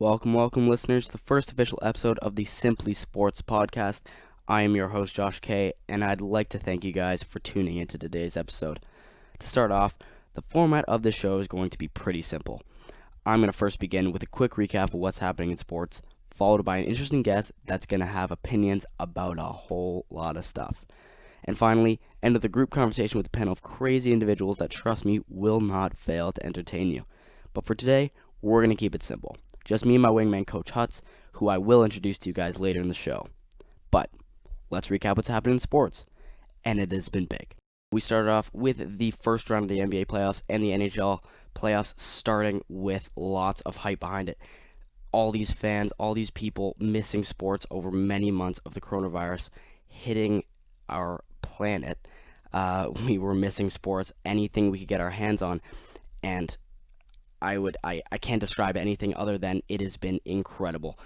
Welcome, listeners, to the first official episode of the Simply Sports podcast. I am your host, Josh K, and I'd like to thank you guys for tuning into today's episode. To start off, the format of the show is going to be pretty simple. I'm going to first begin with a quick recap of what's happening in sports, followed by an interesting guest that's going to have opinions about a whole lot of stuff. And finally, end with a group conversation with a panel of crazy individuals that, trust me, will not fail to entertain you. But for today, we're going to keep it simple. Just me and my wingman, Coach Hutz, who I will introduce to you guys later in the show. But let's recap what's happening in sports. And it has been big. We started off with the first round of the NBA playoffs and the NHL playoffs, starting with lots of hype behind it. All these fans, all these people missing sports over many months of the coronavirus hitting our planet. We were missing sports, anything we could get our hands on. And I can't describe anything other than it has been incredible.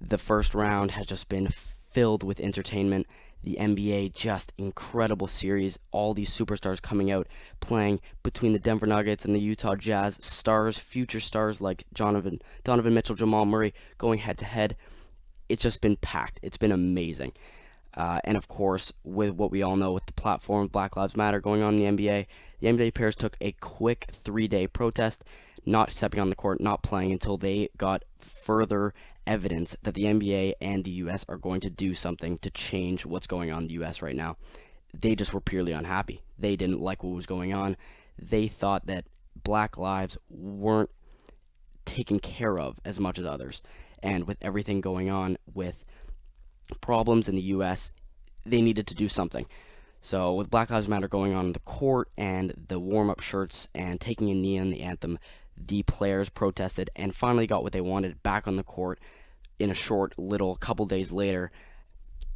The first round has just been filled with entertainment. The NBA, just incredible series. All these superstars coming out, playing between the Denver Nuggets and the Utah Jazz. Stars, future stars like Donovan Mitchell, Jamal Murray, going head to head. It's just been packed. It's been amazing. And of course, with what we all know with the platform Black Lives Matter going on in the NBA players took a quick 3-day protest, not stepping on the court, not playing until they got further evidence that the NBA and the U.S. are going to do something to change what's going on in the U.S. right now. They just were purely unhappy. They didn't like what was going on. They thought that black lives weren't taken care of as much as others. And with everything going on with problems in the U.S., they needed to do something. So with Black Lives Matter going on in the court and the warm-up shirts and taking a knee on the anthem, the players protested and finally got what they wanted back on the court in a short little couple days later.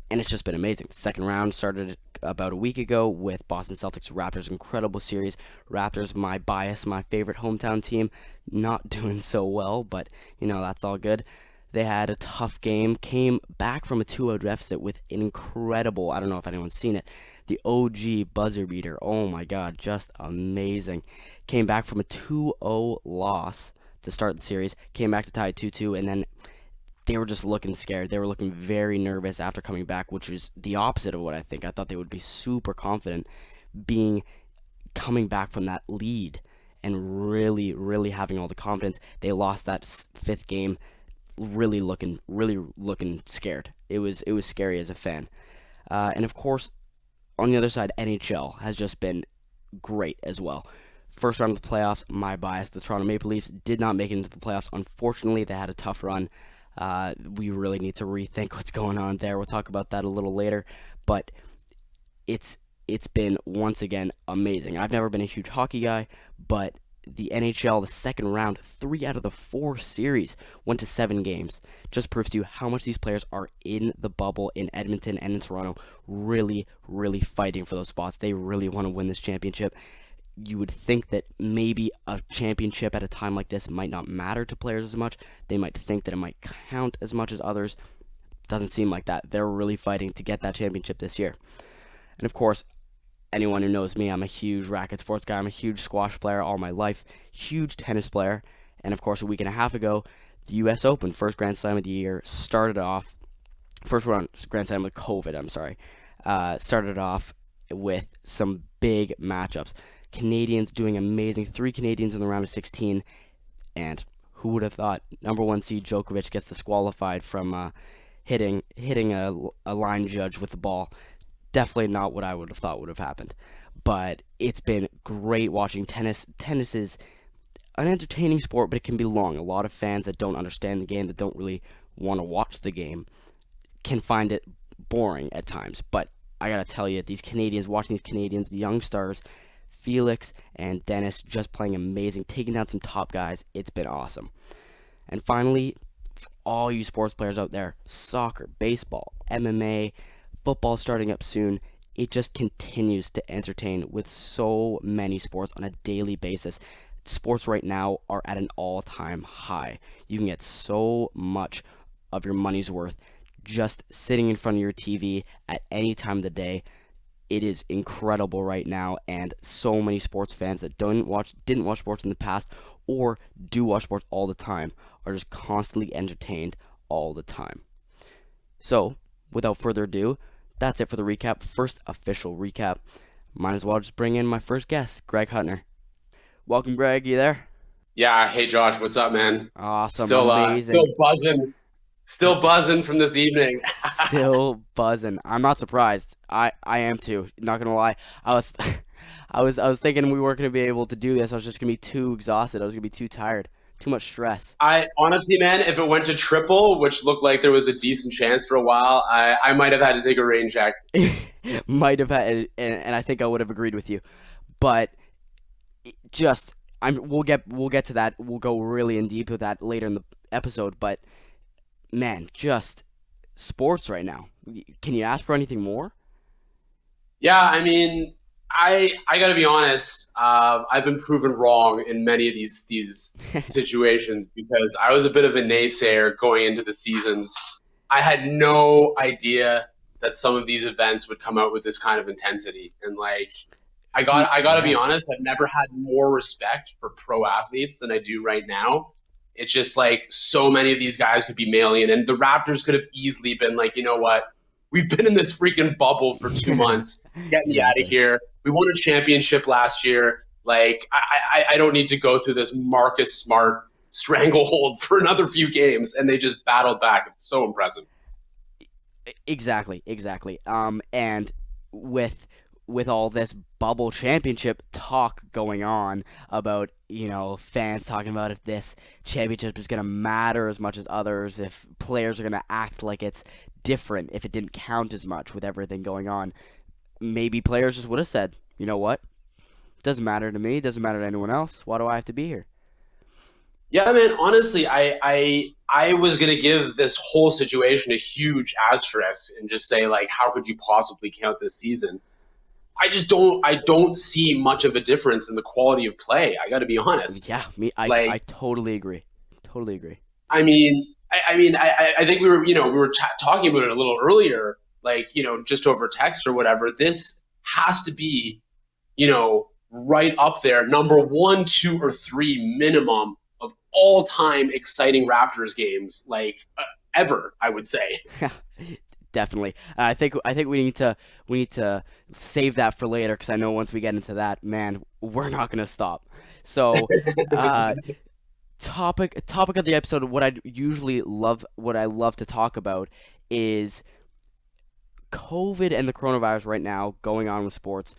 And it's just been amazing. The second round started about a week ago with Boston Celtics Raptors, incredible series. Raptors, my bias, my favorite hometown team, not doing so well, but that's all good. They had a tough game, came back from a 2-0 deficit with an incredible, I don't know if anyone's seen it, the OG buzzer beater. Oh my god, just amazing. Came back from a 2-0 loss to start the series, came back to tie 2-2, and then they were just looking scared. They were looking very nervous after coming back, which was the opposite of what I think. I thought they would be super confident coming back from that lead and really having all the confidence. They lost that fifth game really looking scared. It was scary as a fan. And of course, on the other side, NHL has just been great as well. First round of the playoffs, my bias, the Toronto Maple Leafs did not make it into the playoffs. Unfortunately, they had a tough run. We really need to rethink what's going on there. We'll talk about that a little later. But it's been, once again, amazing. I've never been a huge hockey guy, but the NHL, the second round, 3 out of the 4 series went to 7 games. Just proves to you how much these players are in the bubble in Edmonton and in Toronto, really fighting for those spots. They really want to win this championship. You would think that maybe a championship at a time like this might not matter to players as much. They might think that it might count as much as others. Doesn't seem like that. They're really fighting to get that championship this year. And of course, anyone who knows me, I'm a huge racket sports guy. I'm a huge squash player all my life, huge tennis player. And of course, a week and a half ago, the U.S. Open, first Grand Slam of the year, started off, first round Grand Slam with COVID, started off with some big matchups. Canadians doing amazing, 3 Canadians in the round of 16, and who would have thought number 1 seed Djokovic gets disqualified from hitting a line judge with the ball. Definitely not what I would have thought would have happened. But it's been great watching tennis. Tennis is an entertaining sport, but it can be long. A lot of fans that don't understand the game, that don't really want to watch the game, can find it boring at times. But I gotta tell you, watching these Canadians, the young stars, Felix and Dennis, just playing amazing, taking down some top guys. It's been awesome. And finally, for all you sports players out there, soccer, baseball, MMA, football starting up soon, it just continues to entertain with so many sports on a daily basis. Sports right now are at an all-time high. You can get so much of your money's worth just sitting in front of your TV at any time of the day. It is incredible right now, and so many sports fans that didn't watch sports in the past or do watch sports all the time are just constantly entertained all the time. So, without further ado, that's it for the recap. First official recap. Might as well just bring in my first guest, Greg Hutner. Welcome, Greg. You there? Yeah, hey Josh, what's up, man? Awesome, Still amazing. buzzing from this evening. Still buzzing. I'm not surprised. I am too. Not gonna lie. I was I was thinking we weren't gonna be able to do this. I was just gonna be too exhausted. I was gonna be too tired. Too much stress. I honestly, man, if it went to triple, which looked like there was a decent chance for a while, I might have had to take a rain check. Might have had, and I think I would have agreed with you. But just we'll get to that. We'll go really in deep with that later in the episode. But man, just sports right now. Can you ask for anything more? Yeah, I mean, I gotta be honest. I've been proven wrong in many of these situations because I was a bit of a naysayer going into the seasons. I had no idea that some of these events would come out with this kind of intensity, and like I gotta be Yeah. honest. I've never had more respect for pro athletes than I do right now. It's just like so many of these guys could be mailing, and the Raptors could have easily been like, you know what? We've been in this freaking bubble for 2 months. Get me out of Exactly. here. We won a championship last year. Like I don't need to go through this Marcus Smart stranglehold for another few games, and they just battled back. It's so impressive. Exactly, exactly. And with with all this bubble championship talk going on about, fans talking about if this championship is gonna matter as much as others, if players are gonna act like it's different, if it didn't count as much with everything going on, maybe players just would have said, you know what? It doesn't matter to me, it doesn't matter to anyone else. Why do I have to be here? Yeah, man. Honestly, I was gonna give this whole situation a huge asterisk and just say like, how could you possibly count this season? I don't see much of a difference in the quality of play. I got to be honest. Yeah, me, I Like, totally agree. Totally agree. I think we were talking about it a little earlier, like just over text or whatever. This has to be right up there, number one, two, or three minimum of all time exciting Raptors games, like ever. I would say. Definitely. I think we need to save that for later because I know once we get into that, man, we're not gonna stop. So, uh, topic of the episode. What I love to talk about is COVID and the coronavirus right now going on with sports.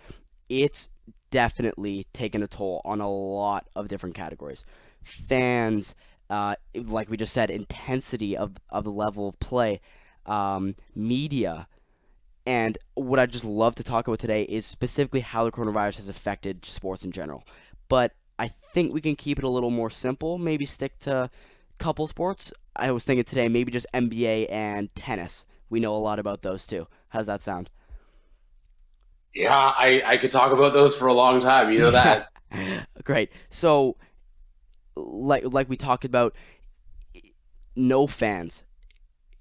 It's definitely taken a toll on a lot of different categories. Fans, like we just said, intensity of the level of play, media, and what I just love to talk about today is specifically how the coronavirus has affected sports in general. But I think we can keep it a little more simple. Maybe stick to couple sports. I was thinking today maybe just NBA and tennis. We know a lot about those too. How does that sound? Yeah, I could talk about those for a long time. You know Yeah. that. Great. So, like we talked about, no fans.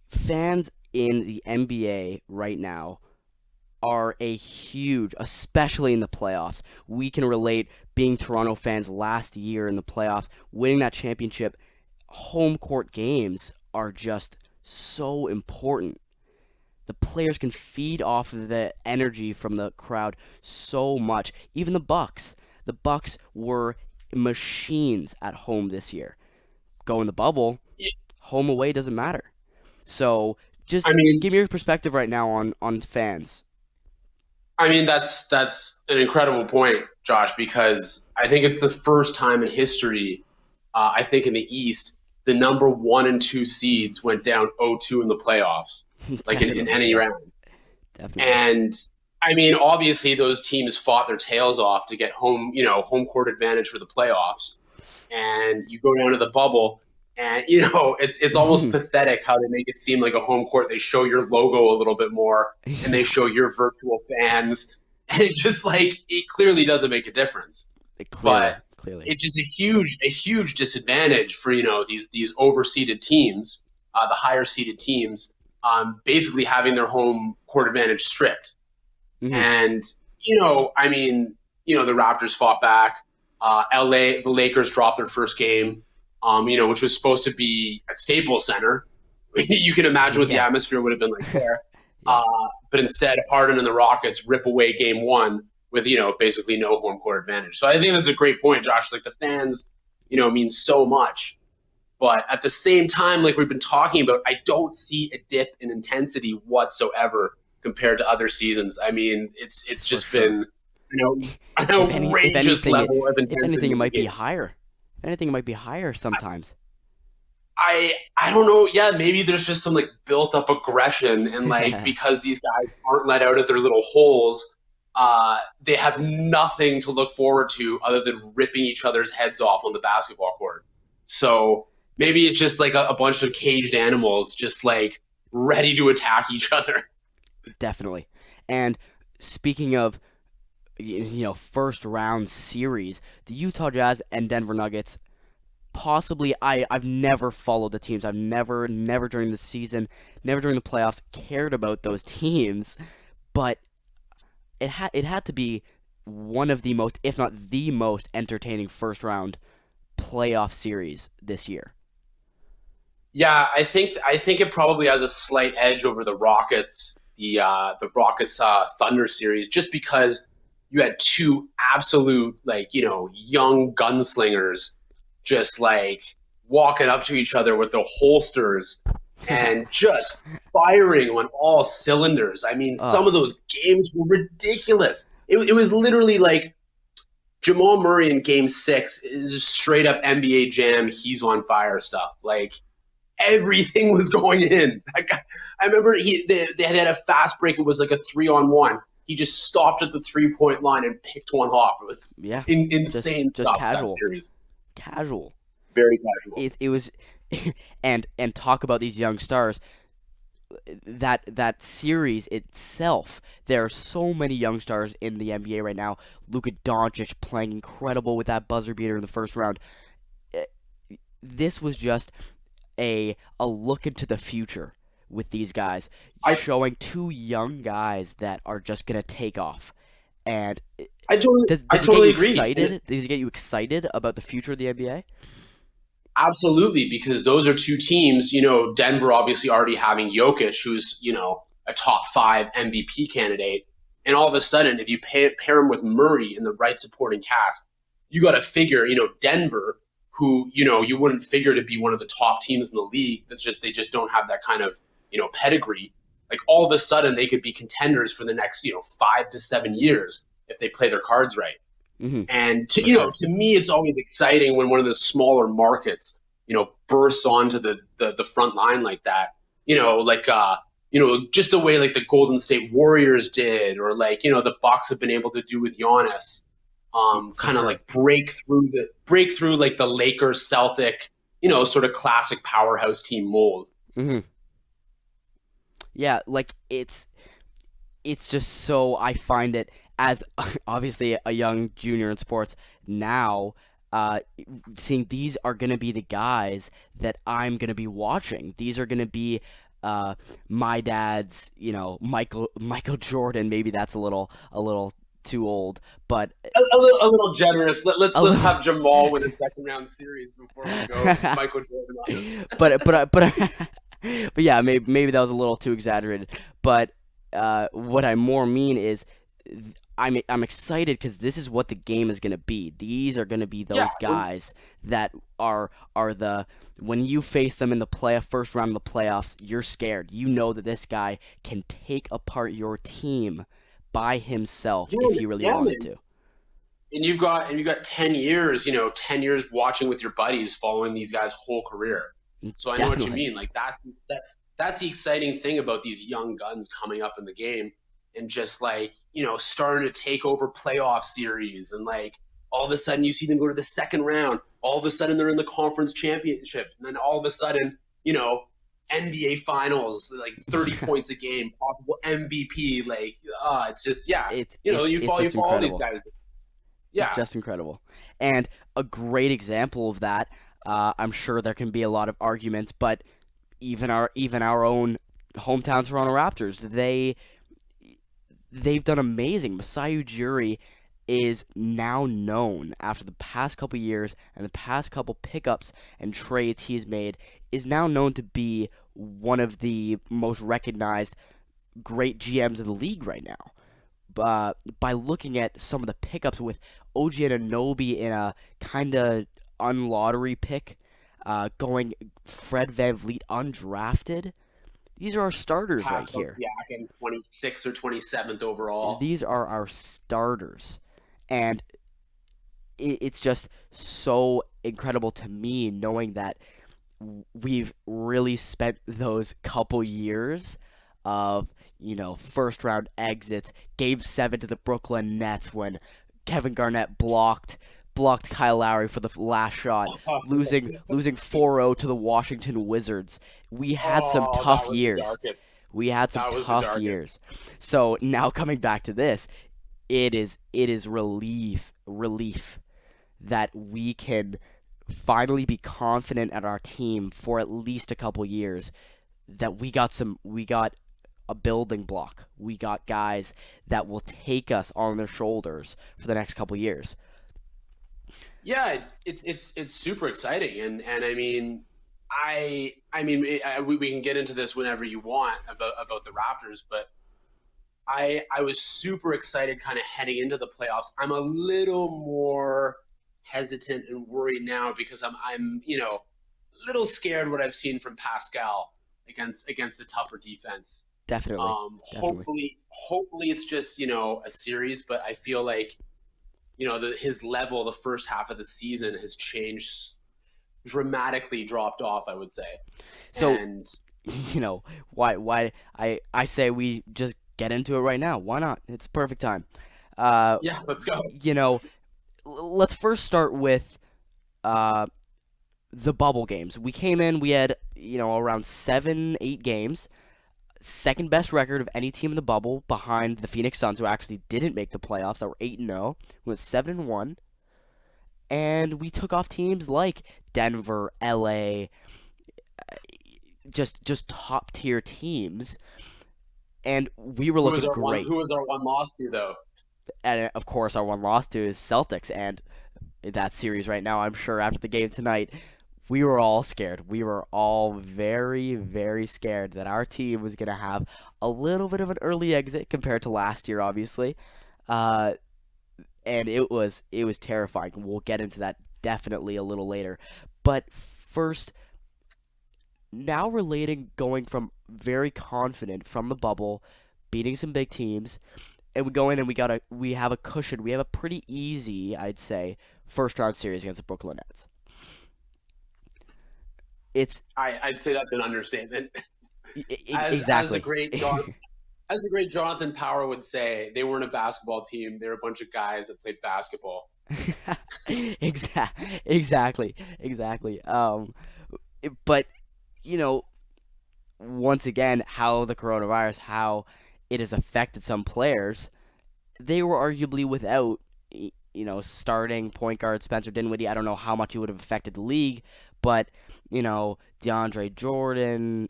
Fans in the NBA right now are a huge, especially in the playoffs. We can relate being Toronto fans last year in the playoffs, winning that championship. Home court games are just so important. The players can feed off of the energy from the crowd so much. Even the Bucks were machines at home this year. Go in the bubble, home away doesn't matter. So I just mean, give me your perspective right now on fans. that's an incredible point, Josh, because I think it's the first time in history, I think in the East, the number one and two seeds went down 0-2 in the playoffs, like in Definitely, any yeah, round. definitely. And I mean, obviously, those teams fought their tails off to get home court advantage for the playoffs. And you go down to the bubble, and it's almost pathetic how they make it seem like a home court. They show your logo a little bit more, and they Yeah, show your virtual fans, and it just like it clearly doesn't make a difference. But clearly, clearly. it's just a huge disadvantage for these overseeded teams, the higher seeded teams, basically having their home court advantage stripped. Hmm. And I mean, the Raptors fought back. LA, the Lakers dropped their first game. which was supposed to be at Staples Center. You can imagine what the Yeah. atmosphere would have been like there. Yeah. But instead, Harden and the Rockets rip away game one with, basically no home court advantage. So I think that's a great point, Josh. Like the fans, mean so much. But at the same time, like we've been talking about, I don't see a dip in intensity whatsoever compared to other seasons. I mean, it's For just sure. been, an If outrageous anything, level of if anything, intensity it in these might be games. higher. If anything, it might be higher sometimes. I don't know. Yeah, maybe there's just some like built up aggression, and like because these guys aren't let out of their little holes, they have nothing to look forward to other than ripping each other's heads off on the basketball court. So maybe it's just like a bunch of caged animals just like ready to attack each other. Definitely. And speaking of first round series, the Utah Jazz and Denver Nuggets. Possibly, I've never followed the teams. I've never during the season, never during the playoffs cared about those teams. But it had to be one of the most, if not the most, entertaining first round playoff series this year. Yeah, I think it probably has a slight edge over the Rockets, the Rockets Thunder series, just because you had two absolute like young gunslingers just like walking up to each other with their holsters and just firing on all cylinders. I mean, some Oh, of those games were ridiculous. It was literally like Jamal Murray in Game Six is just straight up NBA Jam. He's on fire stuff. Like everything was going in. That guy, I remember they had a fast break. It was like a 3-on-1. He just stopped at the 3-point line and picked one off. It was yeah, insane just stuff that casual, series. casual. Very casual. It was, and talk about these young stars. That series itself, there are so many young stars in the NBA right now. Luka Doncic playing incredible with that buzzer beater in the first round. Eh, This was just a look into the future with these guys, I showing two young guys that are just gonna take off. And I totally does I does it get you totally agree. And excited? Does it get you excited about the future of the NBA? absolutely, because those are two teams. Denver obviously already having Jokic, who's a top five MVP candidate, and all of a sudden, if you pair him with Murray in the right supporting cast, you got to figure, Denver, who you wouldn't figure to be one of the top teams in the league. That's just they just don't have that kind of pedigree. Like all of a sudden, they could be contenders for the next 5 to 7 years if they play their cards right. Hmm. And For sure. to me, it's always exciting when one of the smaller markets, bursts onto the front line like that. Like just the way like the Golden State Warriors did, or like the Bucks have been able to do with Giannis. For Kind of sure. like break through like the Lakers Celtic, sort of classic powerhouse team mold. Hmm. Yeah, like it's just so I find it as obviously a young junior in sports now. Uh, Seeing these are gonna be the guys that I'm gonna be watching. These are gonna be uh, my dad's, Michael Jordan. Maybe that's a little too old, but A little generous. a Let's little. have Jamal win a second round series before we go Michael Jordan on him. But yeah, maybe that was a little too exaggerated. But what I more mean is, I'm excited because this is what the game is gonna be. These are gonna be Yeah, those guys that are the when you face them in the first round of the playoffs, you're scared. You know that this guy can take apart your team by himself if he really yeah, wanted man. to. And you've got 10 years, 10 years watching with your buddies, following these guys' whole career. So I know what you Definitely. mean. Like that's the exciting thing about these young guns coming up in the game, and just like starting to take over playoff series, and like all of a sudden you see them go to the second round. All of a sudden they're in the conference championship, and then all of a sudden NBA finals, like 30 points a game, possible MVP. Like it's just yeah, It's you just follow these incredible. guys. It's Yeah, just incredible. And a great example of that, I'm sure there can be a lot of arguments, but even our own hometown Toronto Raptors, they've done amazing. Masai Ujiri is now known after the past couple years and the past couple pickups and trades he's made, is now known to be one of the most recognized great GMs in the league right now. By looking at some of the pickups with OG Anunoby in a kind of unlottery pick, going Fred VanVleet undrafted. These are our starters right Pascal here. Siakam, 26th or 27th overall. These are our starters. And it's just so incredible to me knowing that we've really spent those couple years of, first round exits, game 7 to the Brooklyn Nets when Kevin Garnett blocked Kyle Lowry for the last shot, losing 4-0 to the Washington Wizards. We had some Oh, that tough was the years. darkest. We had some That was the tough darkest. years. So now coming back to this, it is relief that we can finally be confident at our team for at least a couple years that we got a building block. We got guys that will take us on their shoulders for the next couple years. Yeah, it's super exciting, and I mean, we can get into this whenever you want about the Raptors, but I was super excited kind of heading into the playoffs. I'm a little more hesitant and worried now because I'm a little scared what I've seen from Pascal against a tougher defense. Definitely. Definitely. Hopefully it's just a series, but I feel like his level the first half of the season has changed dramatically, dropped off, I would say. So, And why I say we just get into it right now. Why not? It's perfect time. Uh, yeah, let's go. you know, let's first start with uh the bubble games. We came in, we had, around 7, 8 games. Second best record of any team in the bubble behind the Phoenix Suns, who actually didn't make the playoffs, that were 8-0. We went 7-1. And we took off teams like Denver, LA, just top tier teams. And we were looking great. Who was our one loss to though? And of course, our one loss to is Celtics. And in that series right now, I'm sure after the game tonight, we were all scared. We were all very, very scared that our team was going to have a little bit of an early exit compared to last year, obviously. Uh, and it was terrifying. We'll get into that definitely a little later. But first, now relating going from very confident from the bubble, beating some big teams, and we go in and we have a cushion. We have a pretty easy, I'd say, first round series against the Brooklyn Nets. It's I'd say that's an understatement. As the exactly. great Jonathan Power would say, they weren't a basketball team. They were a bunch of guys that played basketball. Exactly. But you know, once again, how the coronavirus, how it has affected some players. They were arguably without, starting point guard Spencer Dinwiddie. I don't know how much he would have affected the league, but DeAndre Jordan,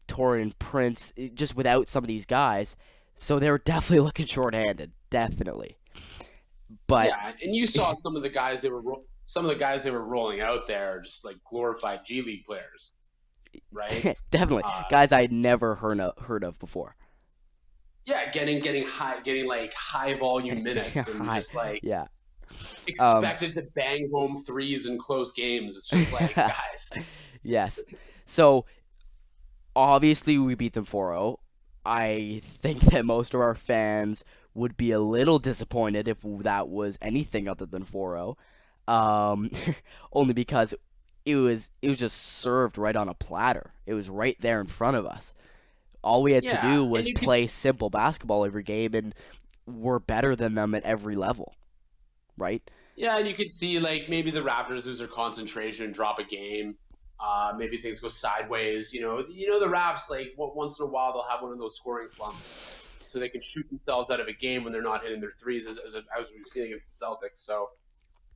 Torian Prince, just without some of these guys, so they were definitely looking shorthanded, definitely. But Yeah, and you saw some of the guys they were rolling out there are just like glorified G League players, right? definitely Uh, guys I had never heard of before. yeah, getting like high volume minutes and Hi, just like yeah. Um, expected to bang home threes in close games. It's just like guys. yes. So obviously we beat them 4-0. I think that most of our fans would be a little disappointed if that was anything other than 4-0. Um, only because it was just served right on a platter. It was right there in front of us. All we had to Yeah, do and was you could play simple basketball every game, and we're better than them at every level, right? Yeah, and you could see like maybe the Raptors lose their concentration, drop a game. Maybe things go sideways. The Raps like once in a while they'll have one of those scoring slumps, so they can shoot themselves out of a game when they're not hitting their threes, as we've seen against the Celtics. So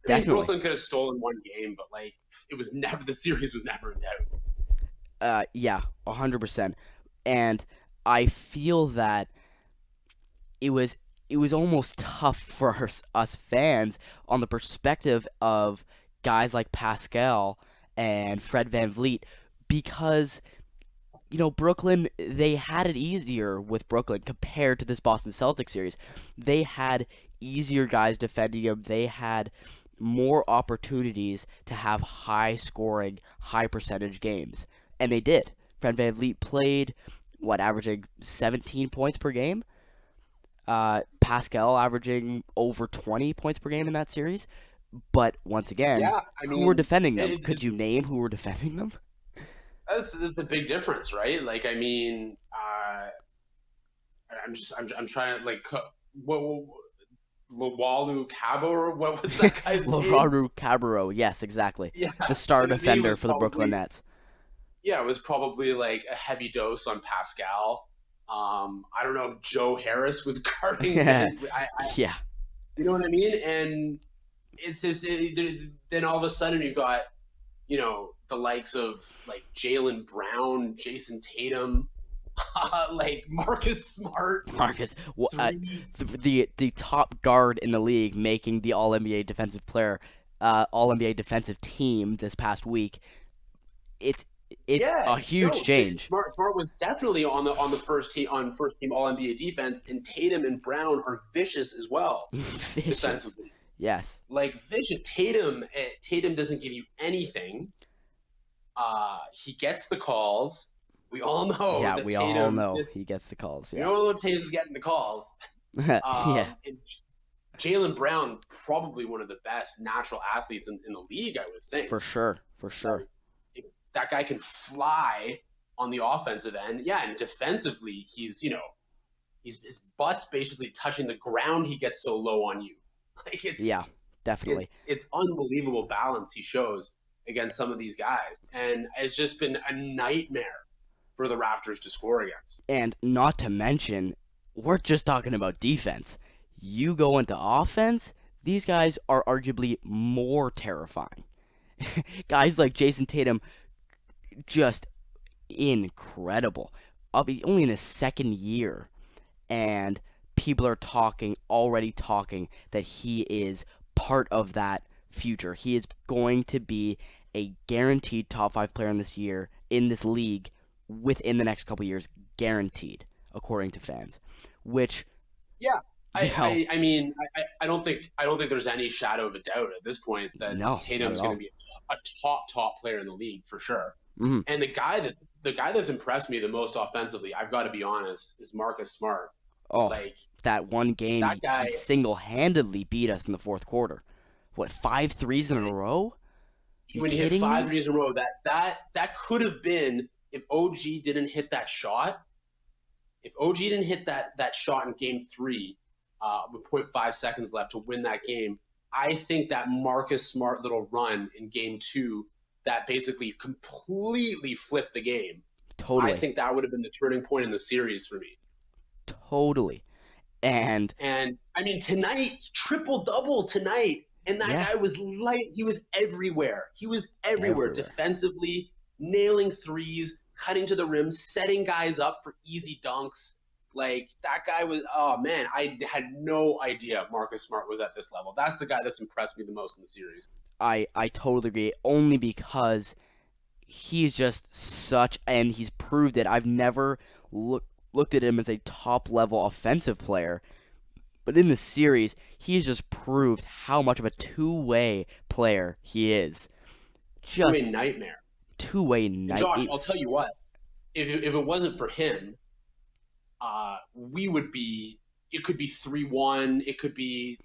I mean, Definitely. Brooklyn could have stolen one game, but like it was never the series was never in doubt. Yeah, 100%. And I feel that it was it was almost tough for us fans on the perspective of guys like Pascal and Fred VanVleet because Brooklyn, they had it easier with Brooklyn compared to this Boston Celtics series. They had easier guys defending them. They had more opportunities to have high scoring, high percentage games. And they did. Fred VanVleet played, averaging 17 points per game? Pascal averaging over 20 points per game in that series. But once again, Yeah, I who were mean, defending them? it, Could you name who were defending them? that's the big difference, right? Like, I mean, I'm trying to what Lawalu Cabo, or what was that guy's name? Laurent Cabarro, yes, exactly. Yeah, The star and the name defender was for the Brooklyn probably Nets. yeah, it was probably like a heavy dose on Pascal. I don't know if Joe Harris was guarding Yeah, Van. yeah, You know what I mean? And it's just then all of a sudden you got the likes of like Jaylen Brown, Jason Tatum, like Marcus Smart, Marcus, three. the top guard in the league, making the All NBA defensive player, All NBA defensive team this past week. It's it's Yeah, a huge no, change. Smart was definitely on the first team All NBA defense, and Tatum and Brown are vicious as well Vicious, defensively. yes, Like vicious. Tatum doesn't give you anything. He gets the calls. We all know yeah. that We all Tatum. know he gets the calls. We Yeah, know Tatum's getting the calls. yeah, And Jaylen Brown, probably one of the best natural athletes in the league, I would think. for sure, for Like, sure. if that guy can fly on the offensive end. Yeah, and defensively, his butt's basically touching the ground. He gets so low on you. Like Yeah, definitely. it's unbelievable balance he shows against some of these guys, and it's just been a nightmare for the Raptors to score against. And not to mention, we're just talking about defense. You go into offense, these guys are arguably more terrifying. Guys like Jason Tatum, just incredible. Only in his second year, and people are already talking that he is part of that future. He is going to be a guaranteed top five player in this league within the next couple years, guaranteed, according to fans. Which, Yeah, you know, I mean, I don't think there's any shadow of a doubt at this point that no, not at Tatum's going to all. be a top player in the league for sure. Mhm. And the guy that's impressed me the most offensively, I've got to be honest, is Marcus Smart. Oh, Like that one game, that he guy, single-handedly beat us in the fourth quarter. What, five threes in a row? You when he hit kidding five me? threes in a row, that could have been if OG didn't hit that shot. If OG didn't hit that shot in Game 3, with zero point 0.5 seconds left to win that game, I think that Marcus Smart little run in Game 2 that basically completely flipped the game. I Totally, think that would have been the turning point in the series for me. totally. And And I mean, tonight, triple double tonight. And that yeah, guy was light. He was everywhere. He was everywhere everywhere. defensively, nailing threes, cutting to the rim, setting guys up for easy dunks. Like that guy was, oh man, I had no idea Marcus Smart was at this level. That's the guy that's impressed me the most in the series. I totally agree. Only because he's just and he's proved it. I've never looked at him as a top level offensive player, but in the series, he's just proved how much of a two-way player he is. Two-way Just nightmare. two-way And night. Josh, I'll tell you what, if it wasn't for him, we would be. It could be 3-1. It could be.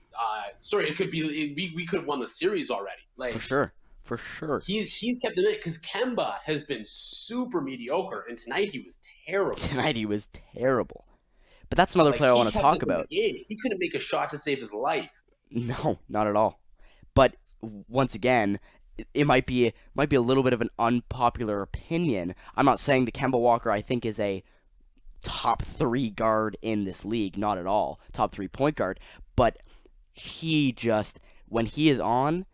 Sorry, it could be. We could have won the series already. For Like sure, for sure. he's kept it in because Kemba has been super mediocre, and tonight he was terrible. Tonight he was terrible. But that's another Like player I he want to kept talk us in the about. game. He couldn't make a shot to save his life. No, not at all. But once again, it might be a little bit of an unpopular opinion. I'm not saying that Kemba Walker I think is a top three guard in this league, not at all. Top three point guard, but he just when he is on,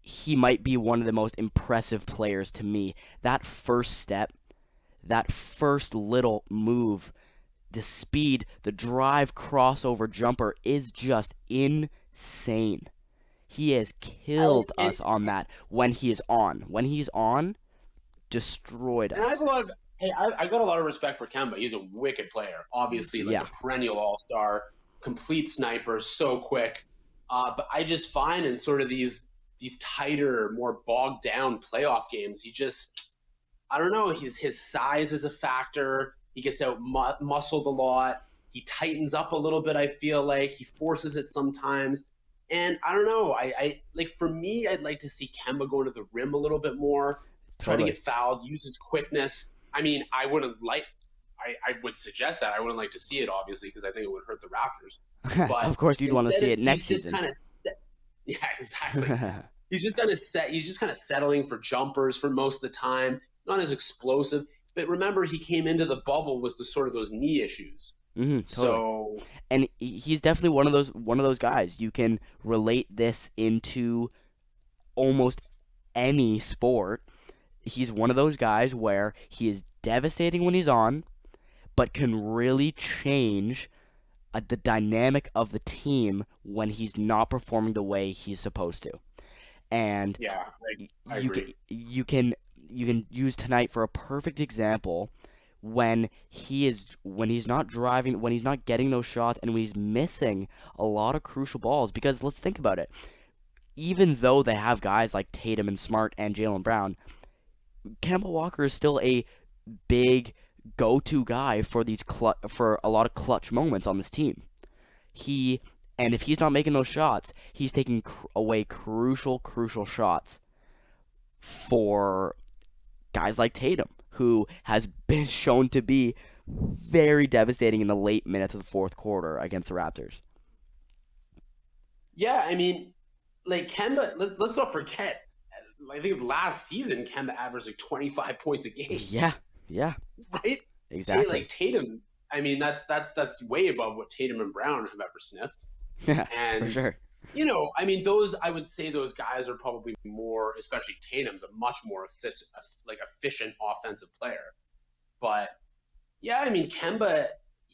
he might be one of the most impressive players to me. That first step, that first little move the speed, the drive, crossover, jumper is just insane. He has I, killed and us on that when he is on. When he's on, destroyed and I have us. a lot of hey, I got a lot of respect for Kemba. He's a wicked player, obviously, like Yeah. a perennial all star, complete sniper, so quick. But I just find in sort of these tighter, more bogged down playoff games, he just I don't know. His size is a factor. He gets out muscled a lot. He tightens up a little bit. I feel like he forces it sometimes, and I don't know. I like for me, I'd like to see Kemba go to the rim a little bit more, try to Totally. get fouled, use his quickness. I mean, I wouldn't like. I would suggest that I wouldn't like to see it, obviously, because I think it would hurt the Raptors. But Of course, you'd want to instead see of it next he's just season. kind of yeah, exactly. He's just kind of settling for jumpers for most of the time. Not as explosive, but remember he came into the bubble with the sort of those knee issues. Totally. So And he's definitely one of those guys. You can relate this into almost any sport. He's one of those guys where he is devastating when he's on, but can really change the dynamic of the team when he's not performing the way he's supposed to. And yeah, I you can agree. use tonight for a perfect example when he's not driving, when he's not getting those shots, and when he's missing a lot of crucial balls. Because let's think about it. Even though they have guys like Tatum and Smart and Jaylen Brown, Kemba Walker is still a big go-to guy for for a lot of clutch moments on this team. He and if he's not making those shots, he's taking away crucial shots for guys like Tatum, who has been shown to be very devastating in the late minutes of the fourth quarter against the Raptors. Yeah, I mean, like Kemba. Let's not forget. I think last season Kemba averaged like 25 points a game, Yeah, yeah, right? exactly. Like Tatum. I mean, that's way above what Tatum and Brown have ever sniffed. Yeah, for And sure. I mean, those I would say those guys are probably more, especially Tatum's a much more efficient offensive player. But yeah, I mean, Kemba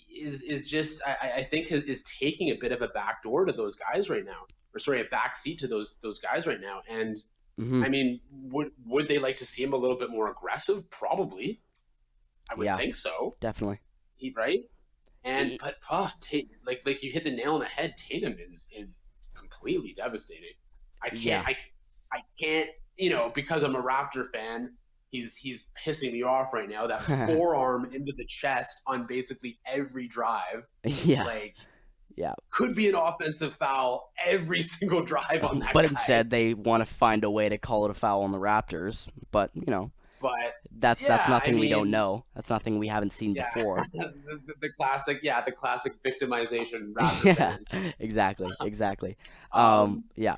is just I think is taking a bit of a back door to those guys right now, or sorry, a back seat to those guys right now. And Hmm. I mean, would they like to see him a little bit more aggressive? Probably, I would Yeah, think so. definitely. Right? And E- but like you hit the nail on the head. Tatum is completely devastating. I can't Yeah, I I can't because I'm a Raptor fan. He's pissing me off right now. That forearm into the chest on basically every drive, yeah, like yeah. could be an offensive foul every single drive on that But guy. instead, they want to find a way to call it a foul on the Raptors. But But that's yeah, I nothing we don't mean, know. That's nothing we haven't seen yeah, before. the classic, the classic victimization Raptor Yeah, fans. exactly, exactly. Um, Yeah.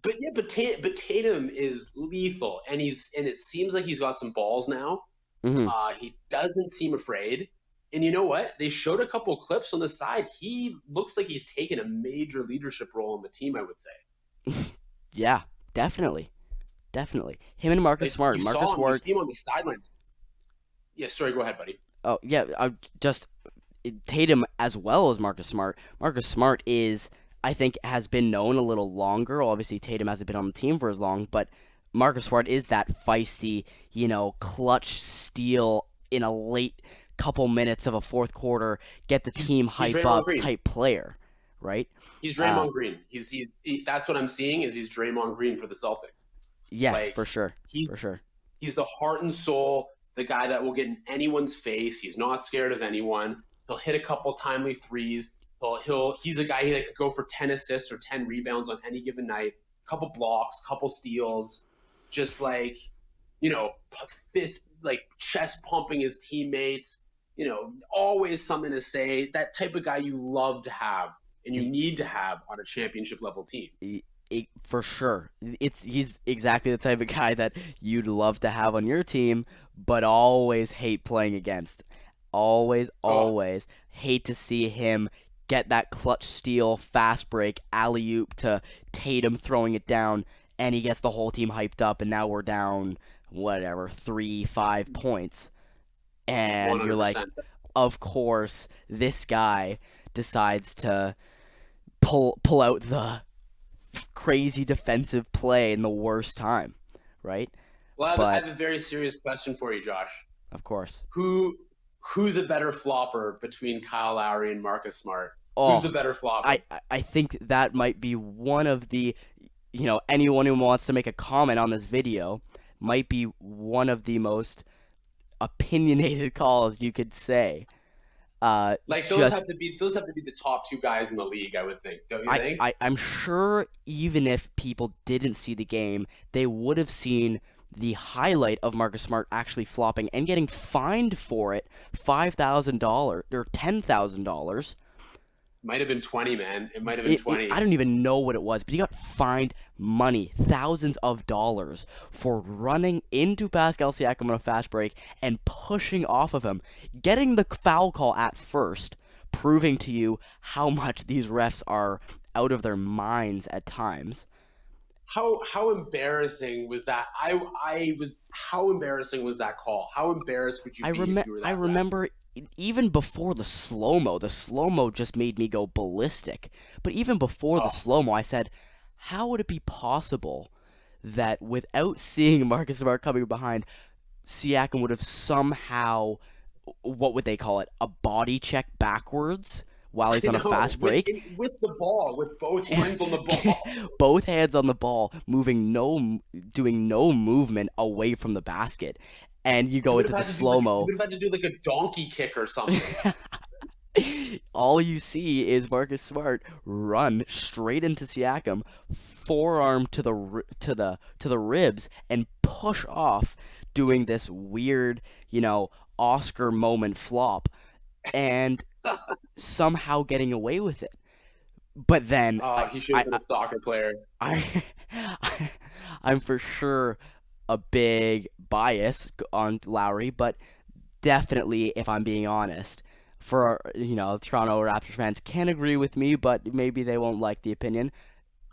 but Tatum is lethal, and it seems like he's got some balls now. Hmm. He doesn't seem afraid, and you know what? They showed a couple clips on the side. He looks like he's taken a major leadership role in the team. I would say. Yeah, definitely, definitely. Him and Marcus Like Smart. you Marcus saw him, you Smart. see him on the sideline. Yeah, sorry, go ahead, buddy. Oh yeah, just Tatum as well as Marcus Smart. Marcus Smart is, I think, has been known a little longer. Obviously, Tatum hasn't been on the team for as long, but Marcus Smart is that feisty, clutch steal in a late couple minutes of a fourth quarter, get the team He's hype Draymond up Green. type player, right? He's Uh, Draymond Green. That's what I'm seeing is he's Draymond Green for the Celtics. yes, Like for sure, he's for sure. he's the heart and soul, the guy that will get in anyone's face. He's not scared of anyone. He'll hit a couple timely threes. He's a guy that could go for 10 assists or 10 rebounds on any given night. Couple blocks, couple steals, just like fist like chest pumping his teammates. Always something to say. That type of guy you love to have and you He, need to have on a championship level team. for sure. He's exactly the type of guy that you'd love to have on your team, but always hate playing against. Always, Oh, always hate to see him get that clutch steal, fast break, alley oop to Tatum throwing it down, and he gets the whole team hyped up, and now we're down whatever 3, 5 points, and you're like, 100%. of course, this guy decides to pull out the crazy defensive play in the worst time, right? Well, I But have a very serious question for you, Josh. of course, Who who's a better flopper between Kyle Lowry and Marcus Smart? Who's the oh, better flopper? I think that might be one of the, anyone who wants to make a comment on this video might be one of the most opinionated calls you could say. Like Just those have to be the top two guys in the league, I would think. Don't you think? I'm sure even if people didn't see the game, they would have seen the highlight of Marcus Smart actually flopping and getting fined for it, $5,000 or $10,000. Might have been 20, man. It might have been I 20. don't even know what it was, but he got fined money, thousands of dollars, for running into Pascal Siakam on a fast break and pushing off of him, getting the foul call at first, proving to you how much these refs are out of their minds at times. How embarrassing was that? I was how embarrassing was that call? How embarrassed would you be if you were I that ref? remember even before the slow mo just made me go ballistic. But even before the Oh, slow mo, I said, how would it be possible that without seeing Marcus Smart coming behind, Siakam would have somehow, what would they call it, a body check backwards while he's I on a know. fast break? With the ball, with both hands on the ball. Both hands on the ball, doing no movement away from the basket, and you He go would into have the had to do like slow he mo. would have had to do like a donkey kick or something. All you see is Marcus Smart run straight into Siakam, forearm to the ribs, and push off, doing this weird, Oscar moment flop, and somehow getting away with it. But then Oh, he should have been a soccer player. I, I'm for sure a big bias on Lowry, but definitely, if I'm being honest, for Toronto Raptors fans can agree with me, but maybe they won't like the opinion.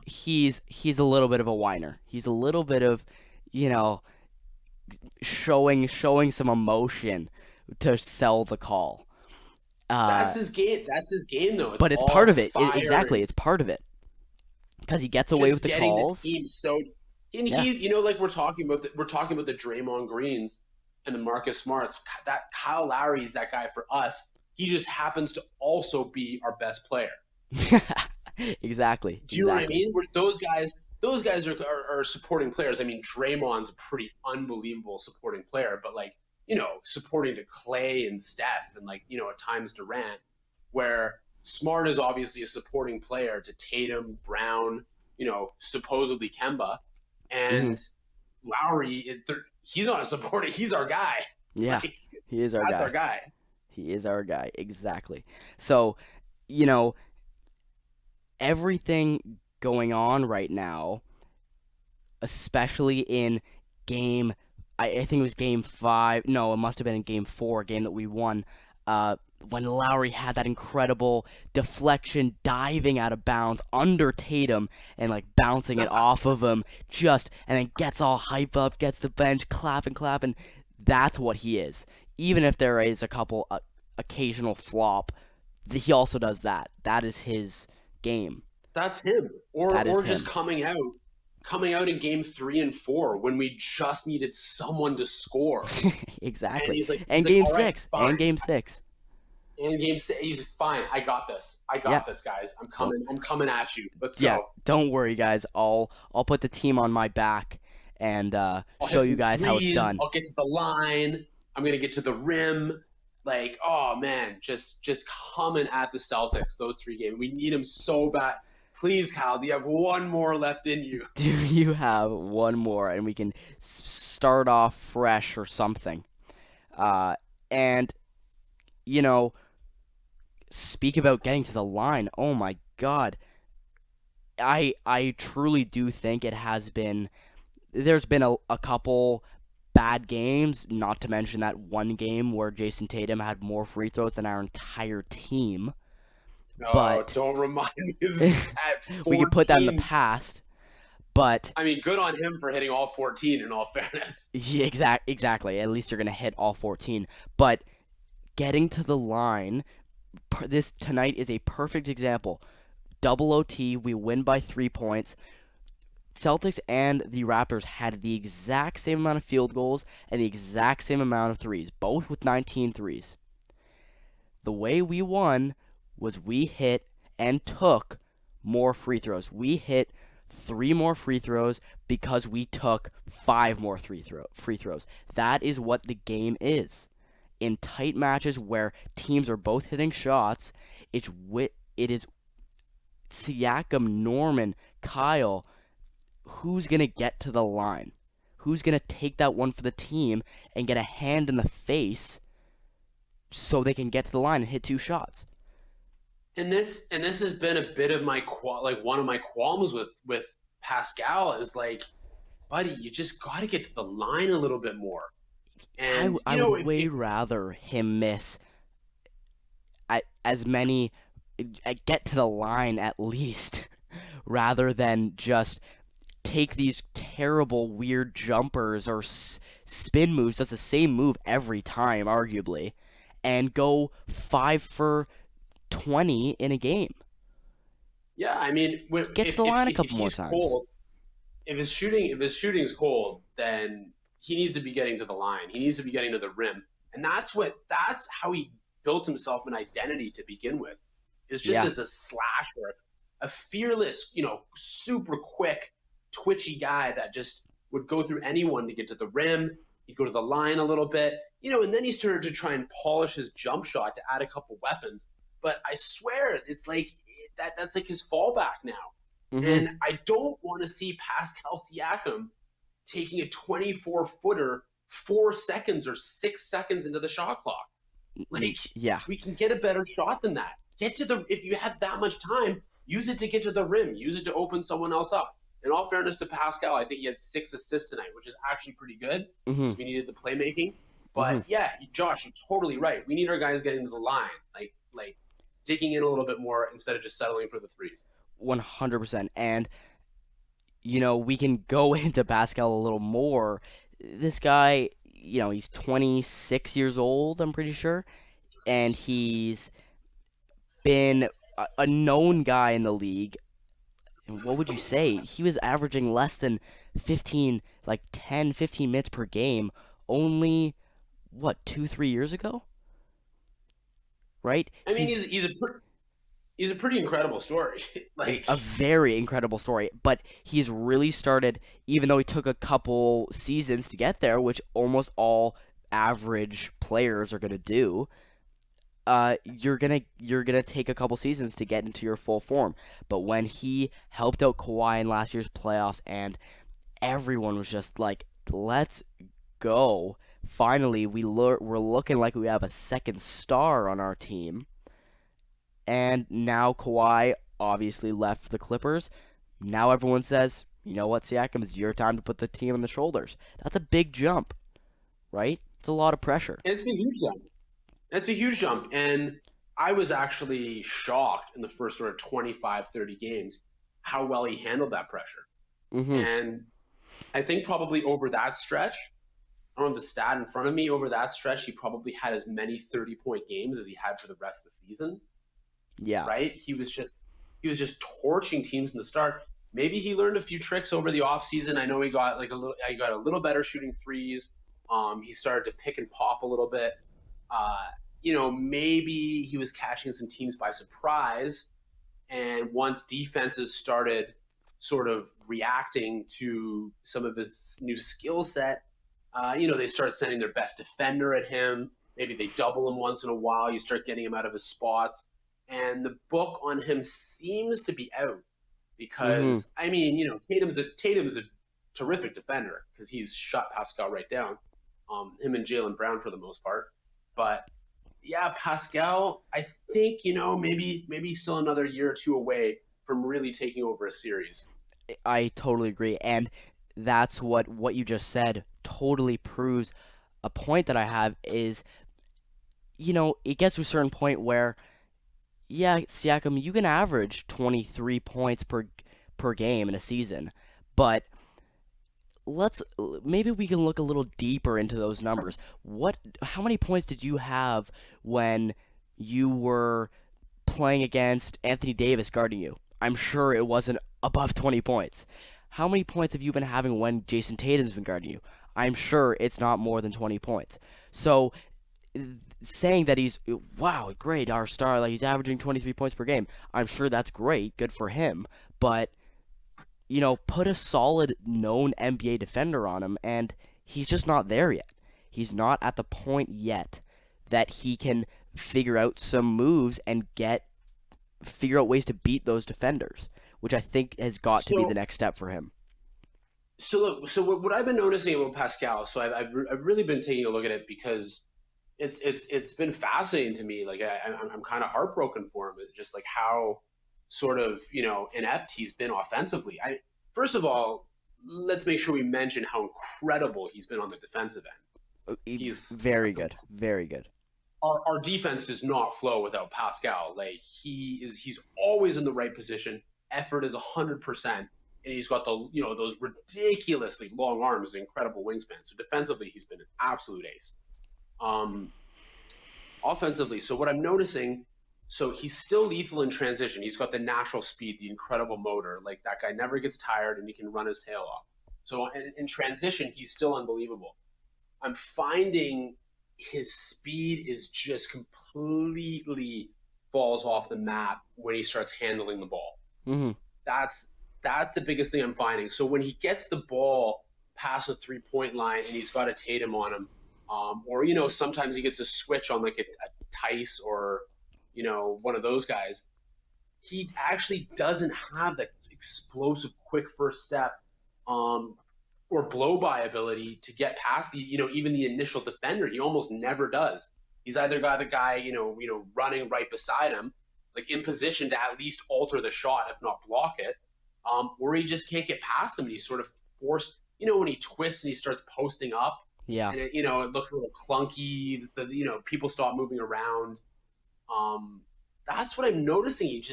He's a little bit of a whiner. He's a little bit of, you know, showing some emotion to sell the call. Uh, That's his game. That's his game, though. It's but it's all part of it. fire Exactly, and it's part of it because he gets away with just the getting the calls. team so. And Yeah, like we're talking about the Draymond Greens and the Marcus Smarts. That Kyle Lowry is that guy for us. He just happens to also be our best player. exactly, Do you know what I exactly. mean? Those guys are supporting players. I mean, Draymond's a pretty unbelievable supporting player, but like, supporting to Clay and Steph and like, at times Durant, where Smart is obviously a supporting player to Tatum, Brown, supposedly Kemba, Hmm. and Lowry, he's not a supporter. He's our guy. Yeah, Like, he is our that's our guy. guy. He is our guy. Exactly. So, you know, everything going on right now, especially in game, I think it was game five. No, it must have been in game four, game that we won. Uh, when Lowry had that incredible deflection, diving out of bounds under Tatum and like bouncing it off of him, and then gets all hype up, gets the bench clapping, clapping. That's what he is. Even if there is a couple occasional flop, he also does that. That is his game. That's him. That is Or just him. coming out in game 3 and 4 when we just needed someone to score. And Exactly. he's And like, game all right, six. And fine. game six. And he's fine. I got this. I Yeah. got this, guys. I'm Don't. coming. I'm coming at you. Let's Yeah. go. Don't worry, guys. I'll put the team on my back and I'll show hit you some guys how it's threes. done. I'll get to the line. I'm gonna get to the rim. Like, oh man, just coming at the Celtics. Those 3 games. We need them so bad. Please, Kyle. Do you have one more left in you? Do you have one more, and we can start off fresh or something? And you know, speak about getting to the line. Oh my God, I truly do think it has been. There's been a couple bad games, not to mention that one game where Jason Tatum had more free throws than our entire team. No, But don't remind me of we at could put that in the 14. past. But I mean, good on him for hitting all 14. In all fairness, yeah, exactly. At least you're gonna hit all 14. But getting to the line. This tonight is a perfect example. Double OT, we win by 3 points. Celtics and the Raptors had the exact same amount of field goals and the exact same amount of threes, both with 19 threes. The way we won was we hit and took more free throws. We hit 3 more free throws because we took 5 more free throws. That is what the game is. In tight matches where teams are both hitting shots, it is Siakam, Norman, Kyle. Who's going to get to the line? Who's going to take that one for the team and get a hand in the face so they can get to the line and hit 2 shots? And this has been a bit of my one of my qualms with Pascal is like, buddy, you just got to get to the line a little bit more. I, And I would way rather him miss as many, get to the line at least, rather than just take these terrible weird jumpers or spin moves. That's the same move every time, arguably, and go 5 for 20 in a game. yeah, I mean, Get to the line a couple more he's times. cold, if his shooting's cold, then he needs to be getting to the line. He needs to be getting to the rim, and that's how he built himself an identity to begin with. Is just Yeah. as a slasher, a fearless, super quick, twitchy guy that just would go through anyone to get to the rim. He'd go to the line a little bit, and then he started to try and polish his jump shot to add a couple weapons. But I swear, it's like that's like his fallback now. Hmm. And I don't want to see Pascal Siakam taking a 24-footer 4 seconds or 6 seconds into the shot clock. Like, Yeah. we can get a better shot than that. If you have that much time, use it to get to the rim. Use it to open someone else up. In all fairness to Pascal, I think he had 6 assists tonight, which is actually pretty good Hmm. because we needed the playmaking. Hmm. But yeah, Josh, you're totally right. We need our guys getting to the line, like digging in a little bit more instead of just settling for the threes. 100%. And we can go into Pascal a little more. This guy, he's 26 years old, I'm pretty sure, and he's been a known guy in the league. And what would you say? He was averaging less than 15, like 10, 15 minutes per game only, what, 2, 3 years ago? Right? I mean, He's he's a pretty incredible story. Like, a very incredible story, but he's really started, even though he took a couple seasons to get there, which almost all average players are going to do. You're gonna take a couple seasons to get into your full form. But when he helped out Kawhi in last year's playoffs, and everyone was just like, "Let's go!" Finally, we're looking like we have a second star on our team. And now Kawhi obviously left the Clippers. Now everyone says, "You know what, Siakam, it's your time to put the team on the shoulders." That's a big jump, right? It's a lot of pressure. it's a huge jump. It's a huge jump. And I was actually shocked in the first sort of 25, 30 games how well he handled that pressure. Mhm. And I think probably over that stretch, I don't have the stat in front of me, over that stretch, he probably had as many 30-point games as he had for the rest of the season, Yeah. right? He was just torching teams in the start. Maybe he learned a few tricks over the offseason. I know he got a little better shooting threes. He started to pick and pop a little bit. Maybe he was catching some teams by surprise. And once defenses started sort of reacting to some of his new skill set, they start sending their best defender at him. Maybe they double him once in a while. You start getting him out of his spots. And the book on him seems to be out Mhm. because, I mean, Tatum's a terrific defender because he's shut Pascal right down. Him and Jaylen Brown for the most part. But yeah, Pascal, I think, maybe still another year or two away from really taking over a series. I totally agree, and that's what you just said totally proves a point that I have is, it gets to a certain point where, yeah, Siakam, you can average 23 points per game in a season, but let's maybe we can look a little deeper into those numbers. How many points did you have when you were playing against Anthony Davis guarding you? I'm sure it wasn't above 20 points. How many points have you been having when Jason Tatum's been guarding you? I'm sure it's not more than 20 points. So saying that he's wow, great, our star, like he's averaging 23 points per game. I'm sure that's great, good for him, but put a solid known NBA defender on him, and he's just not there yet. He's not at the point yet that he can figure out some moves and figure out ways to beat those defenders, which I think has got to be the So, next step for him. so look, so what I've been noticing about Pascal, so I've really been taking a look at it because it's been fascinating to me. Like I'm kind of heartbroken for him. It's just like how sort of inept he's been offensively. I First of all, let's make sure we mention how incredible he's been on the defensive end. He's Very good, very good. our defense does not flow without Pascal. Like he's always in the right position. Effort is 100%, and he's got those ridiculously long arms, incredible wingspan. So defensively, he's been an absolute ace. Um, Offensively, so what I'm noticing, so he's still lethal in transition. He's got the natural speed, the incredible motor. Like that guy never gets tired, and he can run his tail off. So in transition, he's still unbelievable. I'm finding his speed is just completely falls off the map when he starts handling the ball. Hmm. That's that's the biggest thing I'm finding. So when he gets the ball past the 3 point line and he's got a Tatum on him, or sometimes he gets a switch on like a Tice or one of those guys. He actually doesn't have that explosive, quick first step, um, or blow by ability to get past even the initial defender. He almost never does. He's either got the guy running right beside him, like in position to at least alter the shot, if not block it, or he just can't get past him, and he's sort of forced. When he twists and he starts posting up, Yeah. and it looks a little clunky. People stop moving around. Um, that's what I'm noticing. He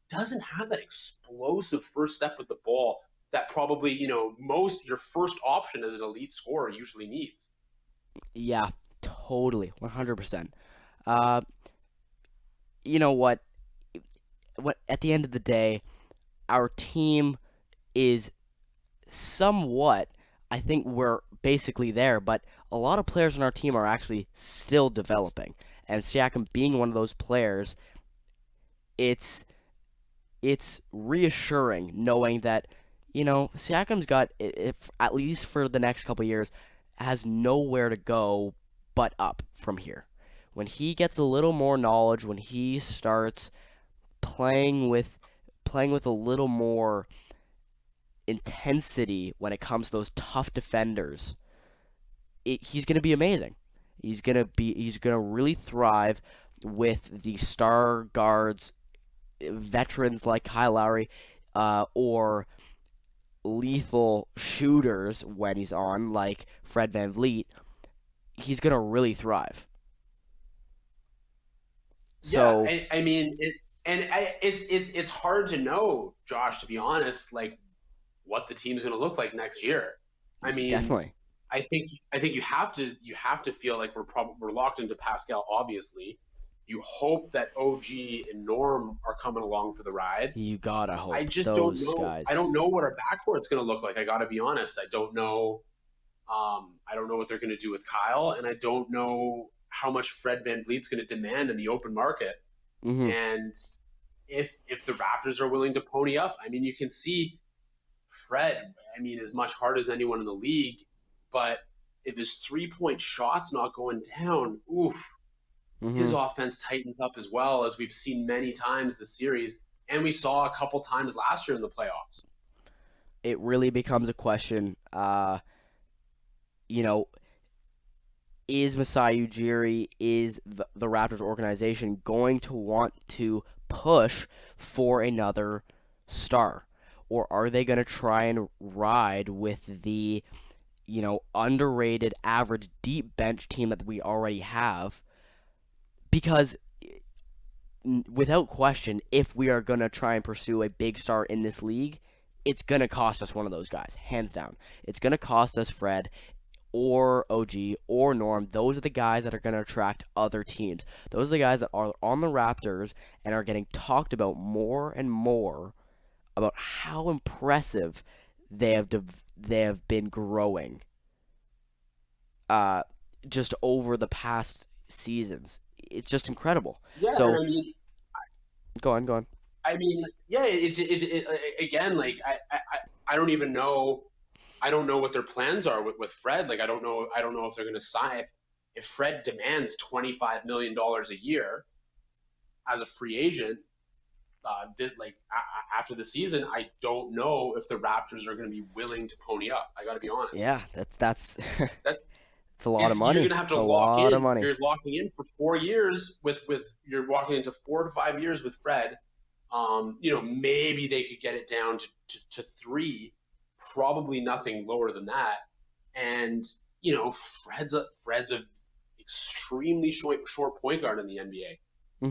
doesn't have that explosive first step with the ball that probably most your first option as an elite scorer usually needs. Yeah, totally, 100%. Uh, you know what? What at the end of the day, our team is somewhat. I think we're basically there, but a lot of players on our team are actually still developing. And Siakam being one of those players, it's it's reassuring knowing that Siakam's got, if at least for the next couple years, has nowhere to go but up from here. When he gets a little more knowledge, when he starts playing with a little more intensity when it comes to those tough defenders, he's going to be amazing. He's going to really thrive with the star guards, veterans like Kyle Lowry, or lethal shooters when he's on, like Fred VanVleet. He's going to really thrive. Yeah, So, I mean, it's hard to know, Josh, to be honest, like what the team's going to look like next year. I mean, definitely. I think you have to feel like we're locked into Pascal. Obviously, you hope that OG and Norm are coming along for the ride. You gotta I hope. just don't Those know. I guys. don't know what our backcourt's going to look like. I got to be honest. I don't know. I don't know what they're going to do with Kyle, and I don't know how much Fred VanVleet's going to demand in the open market. Hmm. And if the Raptors are willing to pony up, I mean, you can see Fred. I mean, as much hard as anyone in the league, but if his 3 point shot's not going down, oof, his Hmm. offense tightens up as well, as we've seen many times this series, and we saw a couple times last year in the playoffs. It really becomes a question. You know, is Masai Ujiri, is the Raptors organization going to want to push for another star? Or are they going to try and ride with the, underrated, average, deep bench team that we already have? Because, without question, if we are going to try and pursue a big star in this league, it's going to cost us one of those guys, hands down. It's going to cost us Fred or OG or Norm. Those are the guys that are going to attract other teams. Those are the guys that are on the Raptors and are getting talked about more and more about how impressive they have been growing uh, just over the past seasons. It's just incredible. Yeah, and So go on. yeah. Again, like I don't even know. I don't know what their plans are with Fred. Like I don't know if they're going to sign. If Fred demands $25 million a year as a free agent, after the season, I don't know if the Raptors are going to be willing to pony up. I got to be honest. Yeah, that's That it's a lot of it's you're money. gonna have It's to a lock lot of in. money. You're locking in for 4 years with you're walking into 4 to 5 years with Fred. Maybe they could get it down to three, probably nothing lower than that. And Fred's a extremely short point guard in the NBA.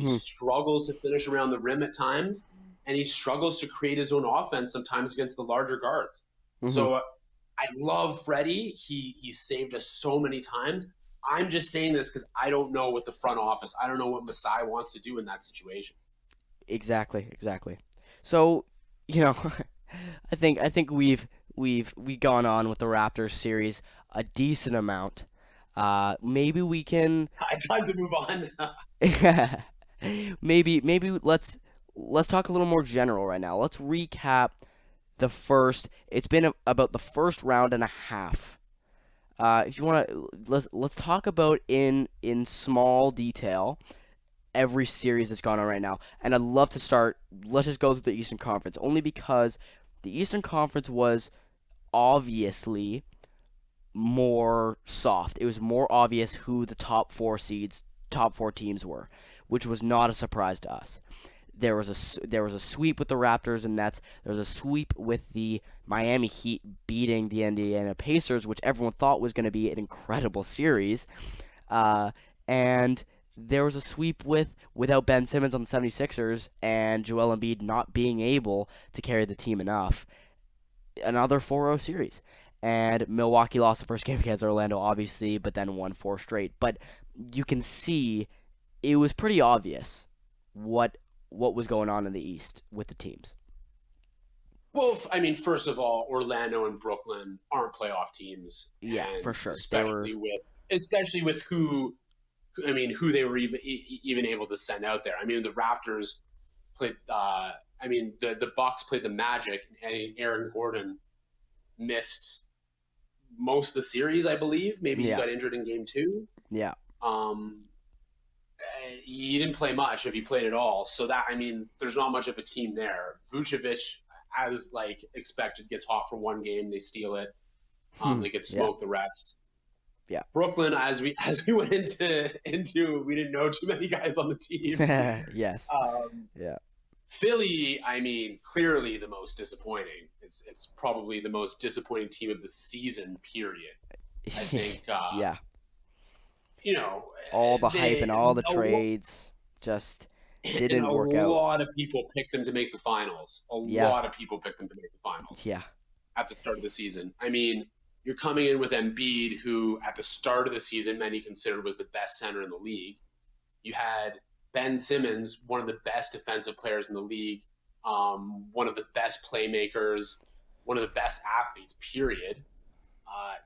He Hmm. struggles to finish around the rim at times, and he struggles to create his own offense sometimes against the larger guards. Hmm. So I love Freddie. He saved us so many times. I'm just saying this because I don't know what the front office, I don't know what Masai wants to do in that situation. Exactly. So, you know, I think we've gone on with the Raptors series a decent amount. Maybe we can Time to move on. maybe let's talk a little more general right now. Let's recap the first. It's been about the first round and a half. If you want to, let's talk about in small detail every series that's gone on right now. And I'd love to start. Let's just go through the Eastern Conference, only because the Eastern Conference was obviously more soft. It was more obvious who the top four teams were, which was not a surprise to us. There was a sweep with the Raptors and Nets. There was a sweep with the Miami Heat beating the Indiana Pacers, which everyone thought was going to be an incredible series. And there was a sweep without Ben Simmons on the 76ers and Joel Embiid not being able to carry the team enough. Another 4-0 series. And Milwaukee lost the first game against Orlando, obviously, but then won four straight. But you can see it was pretty obvious what what was going on in the East with the teams. Well, first of all, Orlando and Brooklyn aren't playoff teams, Yeah, for and sure. They were. especially with who they were even able to send out there. The Raptors played. The Bucks played the Magic, and Aaron Gordon missed most of the series, I believe. Maybe he Yeah, got injured in game two. yeah. Um, he didn't play much if he played at all. So there's not much of a team there. Vucevic, as like expected, gets hot for one game. They steal it. They get Yeah, smoked the rest. yeah. Brooklyn, as we went into, we didn't know too many guys on the team. Yes. Um, Yeah. Philly, clearly the most disappointing. It's probably the most disappointing team of the season. Period. I think Yeah. you know All the hype and they all the a, trades just and didn't a work out. lot of people picked them to make the finals. A Yeah. lot of people picked them to make the finals Yeah. at the start of the season. You're coming in with Embiid, who at the start of the season many considered was the best center in the league. You had Ben Simmons, one of the best defensive players in the league, one of the best playmakers, one of the best athletes, period.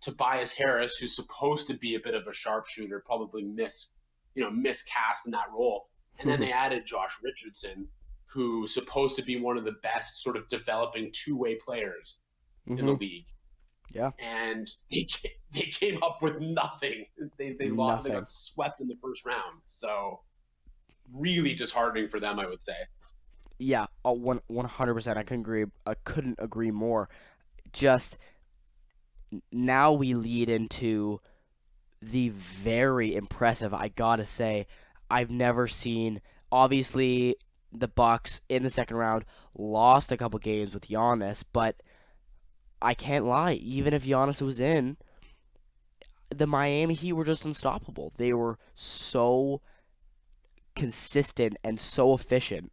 Tobias Harris, who's supposed to be a bit of a sharpshooter, probably miscast in that role. And then they added Josh Richardson, who's supposed to be one of the best sort of developing two-way players in the Mhm. league. Yeah. And they came up with nothing. They lost. They Nothing. got swept in the first round. So really disheartening for them, I would say. Yeah. 100%. I couldn't agree more. Just now we lead into the very impressive. I gotta say, I've never seen. Obviously, the Bucks in the second round lost a couple games with Giannis, but I can't lie. Even if Giannis was in, the Miami Heat were just unstoppable. They were so consistent and so efficient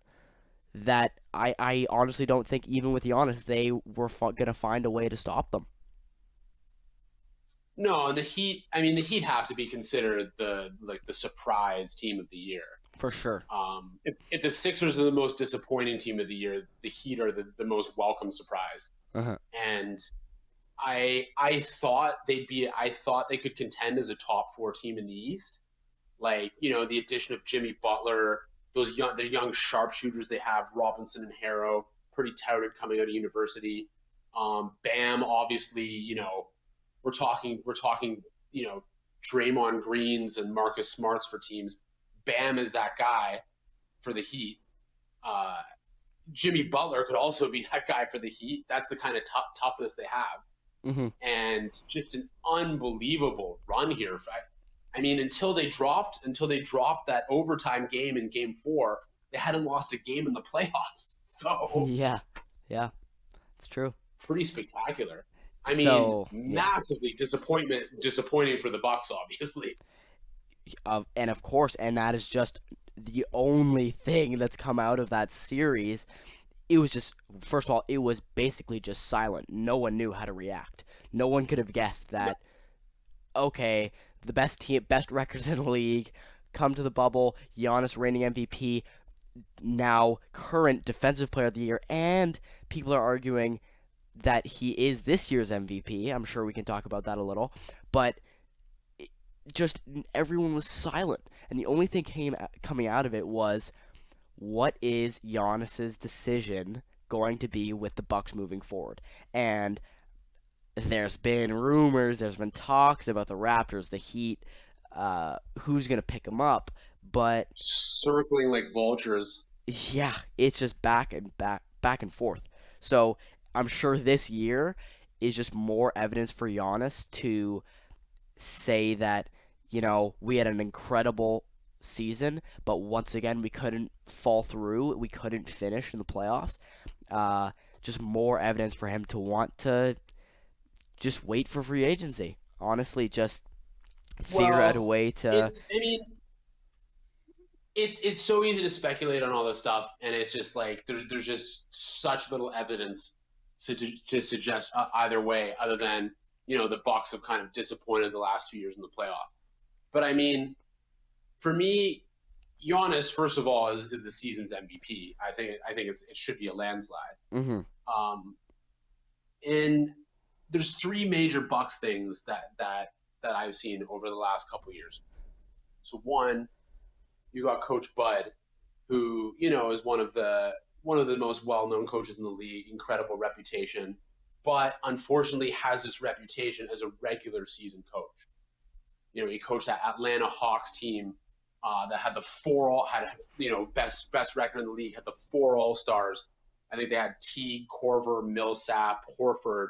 that I honestly don't think, even with Giannis, they were going to find a way to stop them. No, and the Heat. I mean, the Heat have to be considered the surprise team of the year. For sure. If the Sixers are the most disappointing team of the year, the Heat are the most welcome surprise. Uh-huh. And I thought they could contend as a top 4 team in the East. Like, the addition of Jimmy Butler, the young sharpshooters they have, Robinson and Harrow, pretty touted coming out of university. Bam, obviously, we're talking, Draymond Greens and Marcus Smarts for teams. Bam is that guy for the Heat. Jimmy Butler could also be that guy for the Heat. That's the kind of toughness they have. Mm-hmm. And just an unbelievable run here. I mean, until they dropped that overtime game in Game 4, they hadn't lost a game in the playoffs. So Yeah, it's true. pretty spectacular. I mean, So massively disappointing for the Bucks, obviously. And of course, and that is just the only thing that's come out of that series. It was just, first of all, it was basically just silent. No one knew how to react. No one could have guessed that, okay, the best record in the league, come to the bubble, Giannis reigning MVP, now current defensive player of the year, and people are arguing that he is this year's MVP. I'm sure we can talk about that a little, but just everyone was silent, and the only thing coming out of it was, what is Giannis's decision going to be with the Bucks moving forward? And there's been rumors, there's been talks about the Raptors, the Heat, who's going to pick him up, but Circling like vultures. yeah, it's just back and forth. So I'm sure this year is just more evidence for Giannis to say that, we had an incredible season, but once again, we couldn't fall through. We couldn't finish in the playoffs. Just more evidence for him to want to just wait for free agency. Honestly, just figure out a way to. It's so easy to speculate on all this stuff, and it's just like there's just such little evidence to suggest either way, other than the Bucks have kind of disappointed the last 2 years in the playoff. But I mean, for me, Giannis, first of all, is the season's MVP. I think it should be a landslide. Mm-hmm. And there's 3 major Bucks things that I've seen over the last couple of years. So one, you got Coach Bud, who is one of the most well-known coaches in the league, incredible reputation, but unfortunately has this reputation as a regular season coach. He coached that Atlanta Hawks team that had best record in the league, had the 4 All-Stars. I think they had Teague, Corver, Millsap, Horford,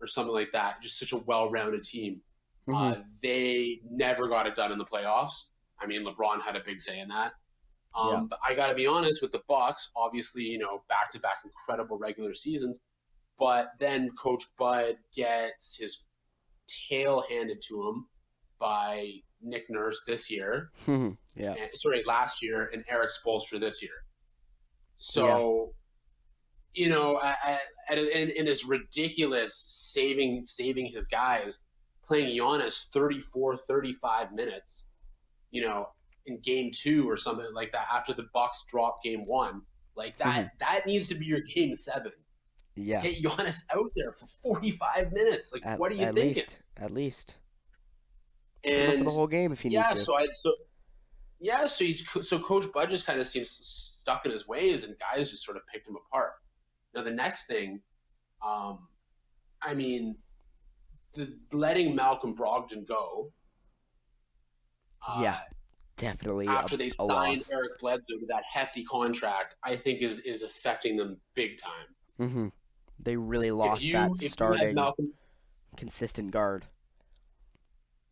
or something like that. Just such a well-rounded team. Mm-hmm. They never got it done in the playoffs. I mean, LeBron had a big say in that. Yeah. But I got to be honest with the Bucks. Obviously, back-to-back incredible regular seasons. But then Coach Bud gets his tail handed to him by Nick Nurse this year. Yeah. Last year, and Eric Spoelstra this year. So, in this ridiculous saving his guys, playing Giannis 34, 35 minutes, in Game 2 or something like that after the Bucks drop Game 1, like that needs to be your Game 7. Yeah. Get Giannis out there for 45 minutes. Like, what are you thinking? At least. And for the whole game if you need to. So Coach Bud just kind of seems stuck in his ways, and guys just sort of picked him apart. Now the next thing, letting Malcolm Brogdon go. Yeah, definitely. After they signed loss. Eric Bledsoe to that hefty contract, I think is affecting them big time. Mm-hmm. They really lost that starting consistent guard.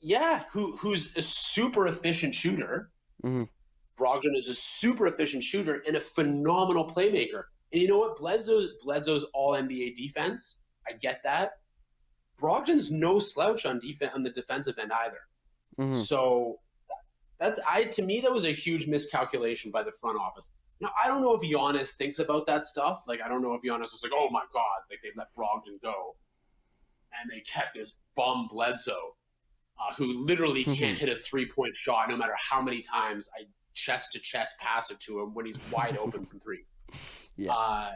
Yeah, who's a super efficient shooter. Mm-hmm. Brogdon is a super efficient shooter and a phenomenal playmaker. And you know what? Bledsoe's all NBA defense. I get that. Brogdon's no slouch on the defensive end either. Mm-hmm. So to me that was a huge miscalculation by the front office. Now, I don't know if Giannis thinks about that stuff. Like, I don't know if Giannis was like, "Oh my god, like they let Brogdon go and they kept this bum Bledsoe, who literally can't hit a 3-point shot no matter how many times I chest to chest pass it to him when he's wide open from three." Yeah. Uh,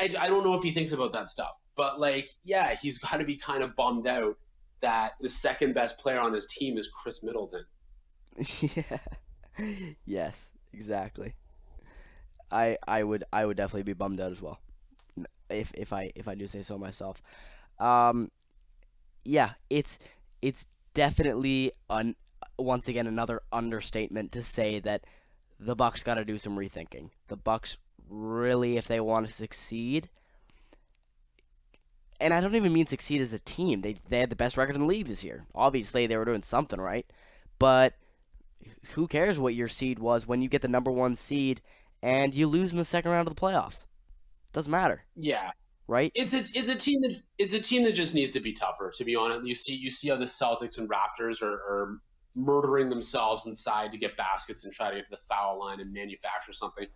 I don't know if he thinks about that stuff, but like, yeah, he's got to be kind of bummed out that the second best player on his team is Chris Middleton. Yeah. Yes, exactly. I would definitely be bummed out as well. If I do say so myself. Um yeah, it's definitely once again another understatement to say that the Bucks got to do some rethinking. The Bucks really, if they want to succeed, and I don't even mean succeed as a team. They had the best record in the league this year. Obviously, they were doing something right, but who cares what your seed was when you get the number one seed and you lose in the second round of the playoffs? Doesn't matter, Yeah, right? it's a team that just needs to be tougher. To be honest, you see how the Celtics and Raptors are murdering themselves inside to get baskets and try to get to the foul line and manufacture something.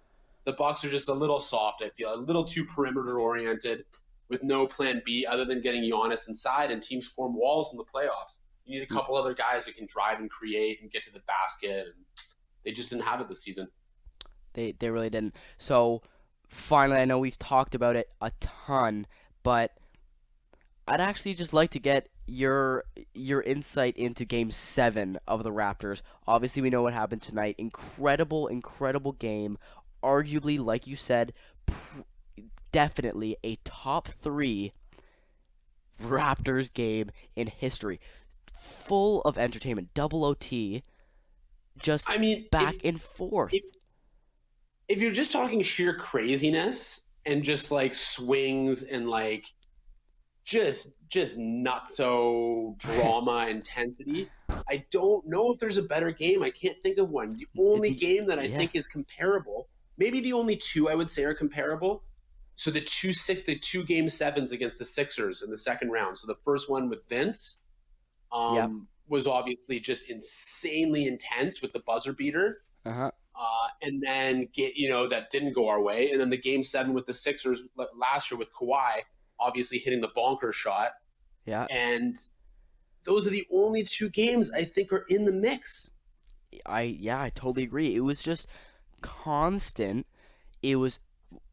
The Bucks are just a little soft. I feel a little too perimeter oriented with no plan B other than getting Giannis inside, and teams form walls in the playoffs. You need a couple other guys that can drive and create and get to the basket, and they just didn't have it this season. They really didn't. So finally, I know we've talked about it a ton, but I'd actually just like to get your insight into Game 7 of the Raptors. Obviously, we know what happened tonight. Incredible game. Arguably, like you said, definitely a top three Raptors game in history. Full of entertainment. Double OT. Just I mean, if back and forth. if if you're just talking sheer craziness and just like swings and like just not so drama intensity, I don't know if there's a better game. I can't think of one. The only game that I Yeah. think is comparable, maybe the only two I would say are comparable. So the two game sevens against the Sixers in the second round. So the first one with Vince Yep. was obviously just insanely intense with the buzzer beater. Uh huh. And then that didn't go our way. And then the game seven with the Sixers last year with Kawhi, obviously hitting the bonker shot. Yeah. And those are the only two games I think are in the mix. I totally agree. It was just constant. It was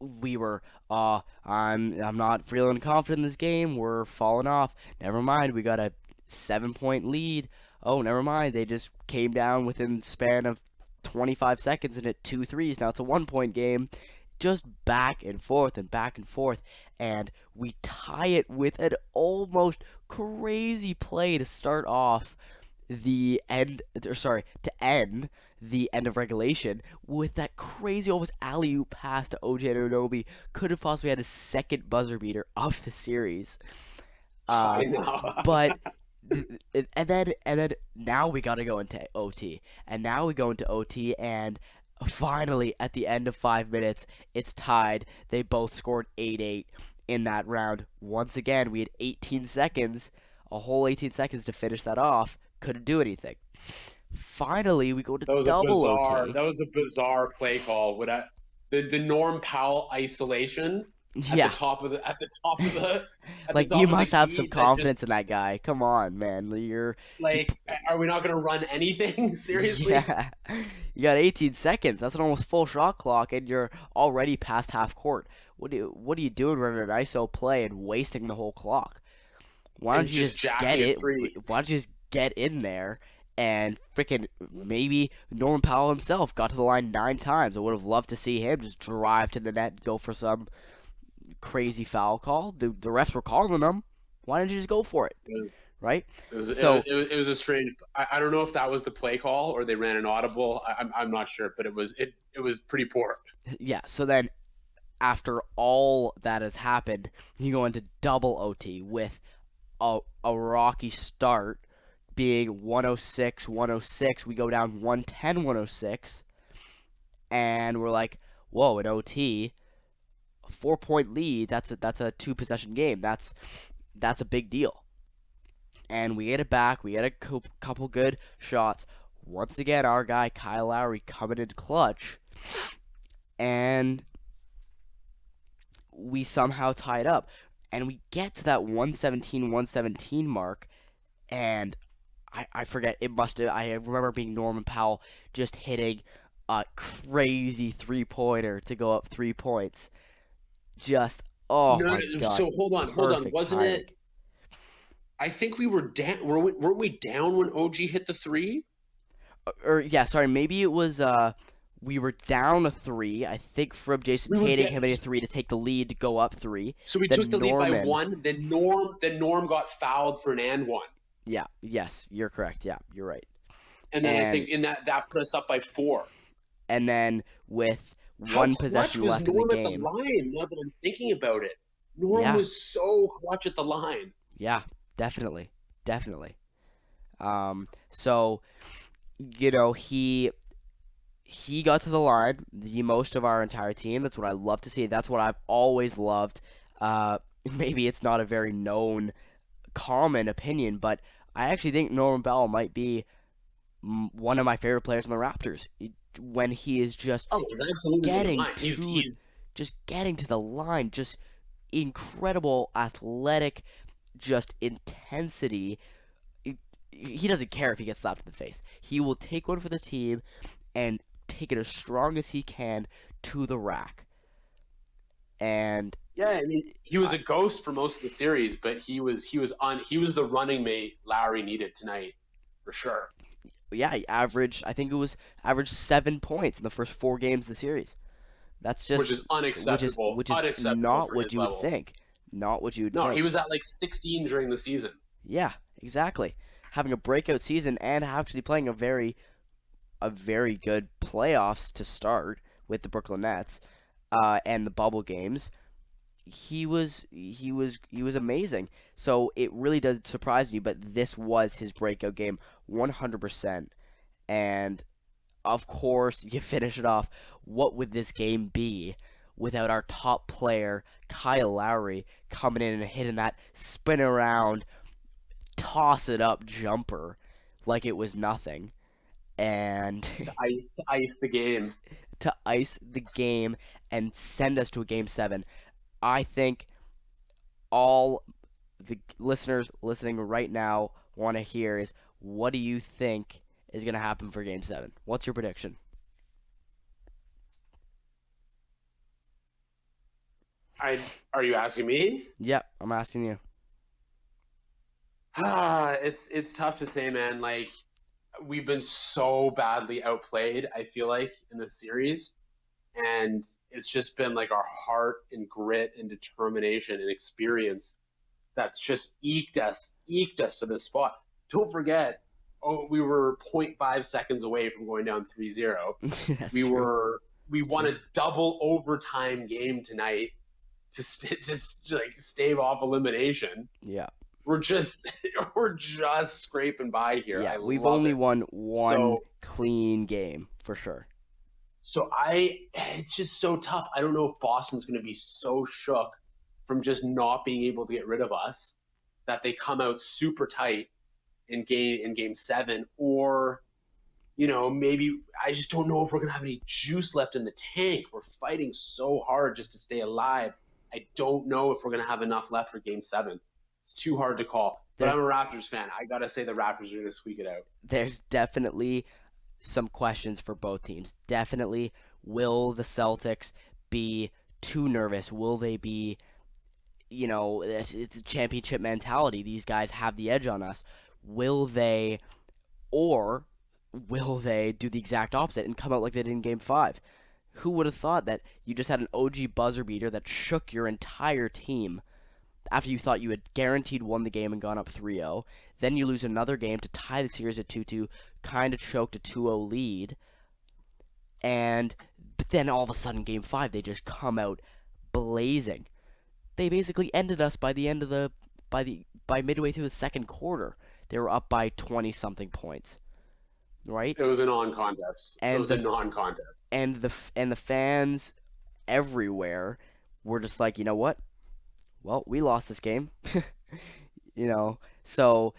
we were I'm not feeling confident in this game. We're falling off. Never mind, we got a 7 point lead. Oh, never mind. They just came down within the span of 25 seconds and hit two threes. Now it's a 1 point game. Just back and forth and back and forth. And we tie it with an almost crazy play to start off the end, or sorry, to end the end of regulation with that crazy almost alley oop pass to OJ Anunoby. Could have possibly had a second buzzer beater of the series. I Uh, know. but and then now we got to go into OT, and now we go into OT, and finally at the end of 5 minutes, it's tied. They both scored 8-8 in that round. Once again, we had 18 seconds, a whole 18 seconds to finish that off. Couldn't do anything. Finally, we go to That was a double bizarre. OT. That was a bizarre play call. The Norm Powell isolation at the Yeah, top of the at the top of the at the like you top of the must have some key. That just confidence in that guy. Come on, man. You like, are we not going to run anything seriously? Yeah, you got 18 seconds. That's an almost full shot clock, and you're already past half court. What are you doing running an ISO play and wasting the whole clock? Why don't And you just just get jacking a it? three. Why don't you just get in there and freaking maybe Norman Powell himself got to the line 9 times. I would have loved to see him just drive to the net and go for some crazy foul call. The refs were calling them. Why didn't you just go for it? Right? So It was a strange. I don't know if that was the play call or they ran an audible. I'm not sure, but it was pretty poor. yeah. So then after all that has happened, you go into double OT with a rocky start being 106 106. We go down 110 106, and we're like, whoa, an OT, a 4 point lead. That's a two possession game. That's a big deal. And we get it back. We get a couple good shots. Once again, our guy Kyle Lowry coming in clutch, and we somehow tie it up. And we get to that 117 mark, and I forget, it must have, I remember being Norman Powell just hitting a crazy three-pointer to go up 3 points. Just, oh No, my no, God, so hold on. perfect Wasn't it? timing. I think we were down. Weren't we down when OG hit the three? Or yeah, sorry, maybe it was we were down a three. I think from Jason We were Tatum down. hitting a three to take the lead to go up three. So we took Then the lead by Norman, one. Then Norm got fouled for an and one, yeah, yes, you're correct. Yeah, you're right. and then I And think in that put us up by four. and then with How one clutch possession was left in the Norm at the game, line? Now that I'm thinking about it, Norm yeah, was so clutch at the line. yeah, definitely, definitely. So he got to the line the most of our entire team. That's what I love to see. That's what I've always loved. Uh, maybe it's not a very known, common opinion, but I actually think Norman Bell might be one of my favorite players in the Raptors. When he is just Oh, he's absolutely one of getting mine. to, just getting to the line, just incredible athletic, just intensity. He doesn't care if he gets slapped in the face. He will take one for the team and take it as strong as he can to the rack. And Yeah, I mean, he was I, a ghost for most of the series, but he was the running mate Lowry needed tonight for sure. yeah, he averaged. I think it was averaged 7 points in the first 4 games of the series. That's Which just is unacceptable. which is Unacceptable not for what his you would level. think. Not what you would No, he think. was at like 16 during the season. Yeah, exactly. Having a breakout season and actually playing a very good playoffs to start with the Brooklyn Nets, and the bubble games. He was amazing. So it really does surprise me, but this was his breakout game, 100%. And of course, you finish it off. What would this game be without our top player, Kyle Lowry, coming in and hitting that spin around, toss it up jumper like it was nothing, and To ice the game. to ice the game and send us to a game seven. I think all the listeners listening right now want to hear is, what do you think is going to happen for game seven? What's your prediction? Are you asking me? Yep, I'm asking you. It's tough to say, man. Like we've been so badly outplayed, I feel like, in this series. And it's just been like our heart and grit and determination and experience that's just eked us to this spot. Don't forget, we were zero point 0.5 seconds away from going down 3-0. That's We true. were we That's won true. a double overtime game tonight to just like stave off elimination. Yeah. We're just we're just scraping by here. Yeah, I we've love only it. won one So clean game for sure. it's just so tough. I don't know if Boston's going to be so shook from just not being able to get rid of us that they come out super tight in game 7, or maybe I just don't know if we're going to have any juice left in the tank. We're fighting so hard just to stay alive. I don't know if we're going to have enough left for game 7. It's too hard to call. But I'm There's a Raptors fan. I got to say the Raptors are going to squeak it out. there's definitely some questions for both teams. Definitely, will the Celtics be too nervous? Will they be, it's a championship mentality. These guys have the edge on us. Will they, or will they do the exact opposite and come out like they did in Game 5? Who would have thought that you just had an OG buzzer beater that shook your entire team after you thought you had guaranteed won the game and gone up 3-0? Then you lose another game to tie the series at 2-2, kind of choked a 2-0 lead, and but then all of a sudden game 5 they just come out blazing. They basically ended us by midway through the second quarter. They were up by 20 something points, right? It was a non-contest. It And was a the non-contest. and the fans everywhere were just like, you know what? Well, we lost this game. So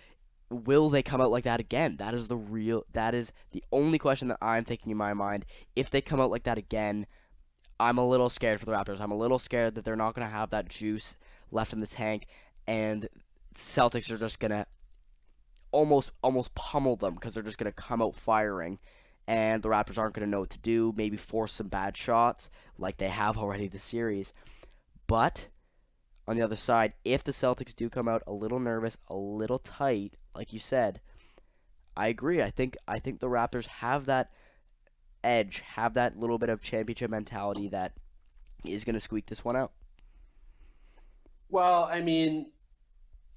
will they come out like that again? That is the only question that I'm thinking in my mind. If they come out like that again, I'm a little scared for the Raptors. I'm a little scared that they're not going to have that juice left in the tank, and Celtics are just going to almost pummel them because they're just going to come out firing, and the Raptors aren't going to know what to do. Maybe force some bad shots like they have already this series. But on the other side, if the Celtics do come out a little nervous, a little tight, like you said, I agree. I think the Raptors have that edge, have that little bit of championship mentality that is going to squeak this one out. Well, I mean,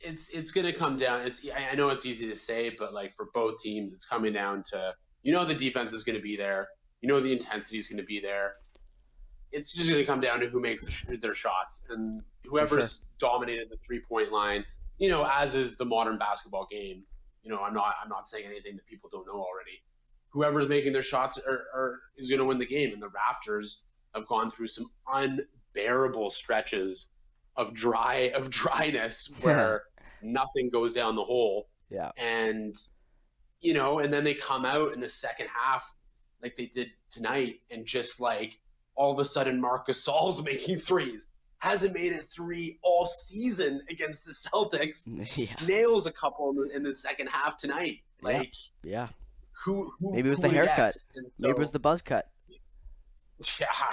it's going to come down. I know it's easy to say, but like for both teams, it's coming down to the defense is going to be there. The intensity is going to be there. It's just going to come down to who makes their shots, and For sure. whoever's dominated the 3-point line. As is the modern basketball game. I'm not saying anything that people don't know already. Whoever's making their shots is going to win the game, and the Raptors have gone through some unbearable stretches of dryness where nothing goes down the hole, Yeah. and and then they come out in the second half like they did tonight, and just like all of a sudden Marcus Gasol's making threes. Hasn't made a three all season against the Celtics. Yeah. Nails a couple in the second half tonight. Yeah. Like Yeah. who Maybe it was who the would have haircut. guessed? And Maybe it was so the buzz cut. yeah,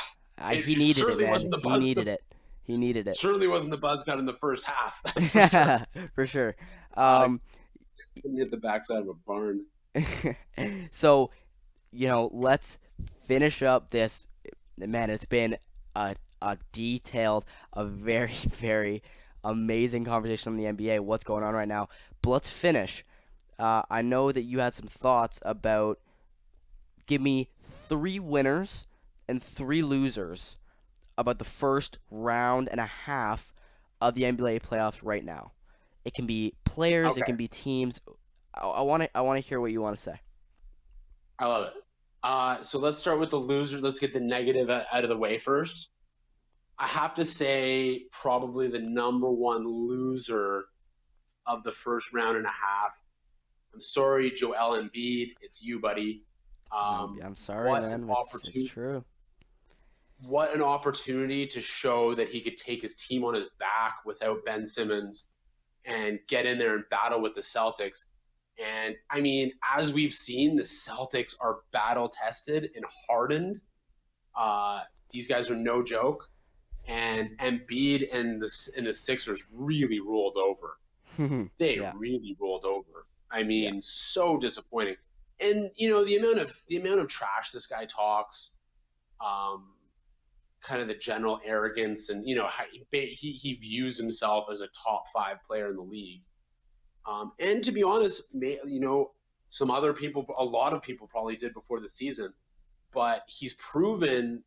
He it needed it, certainly man. wasn't the He buzz. needed it. He needed it. Certainly wasn't the buzz cut in the first half. That's for sure. For sure. Uh, Um, couldn't hit the backside of a barn. so, let's finish up this. Man, it's been a detailed, a very, very amazing conversation on the NBA, what's going on right now. But let's finish. I know that you had some thoughts about give me 3 winners and 3 losers about the first round and a half of the NBA playoffs right now. It can be players, it Okay, can be teams. I want to hear what you want to say. I love it. So let's start with the loser. Let's get the negative out of the way first. I have to say, probably the number one loser of the first round and a half. I'm sorry, Joel Embiid. It's you, buddy. I'm sorry, What an man. It's opportunity! true. What an opportunity to show that he could take his team on his back without Ben Simmons and get in there and battle with the Celtics. And I mean, as we've seen, the Celtics are battle tested and hardened. These guys are no joke. And Embiid and the Sixers really rolled over. They Yeah, really rolled over. I yeah, mean, so disappointing. And the amount of trash this guy talks, um, kind of the general arrogance, and how he views himself as a top 5 player in the league. And to be honest, some other people, a lot of people probably did before the season, but he's proven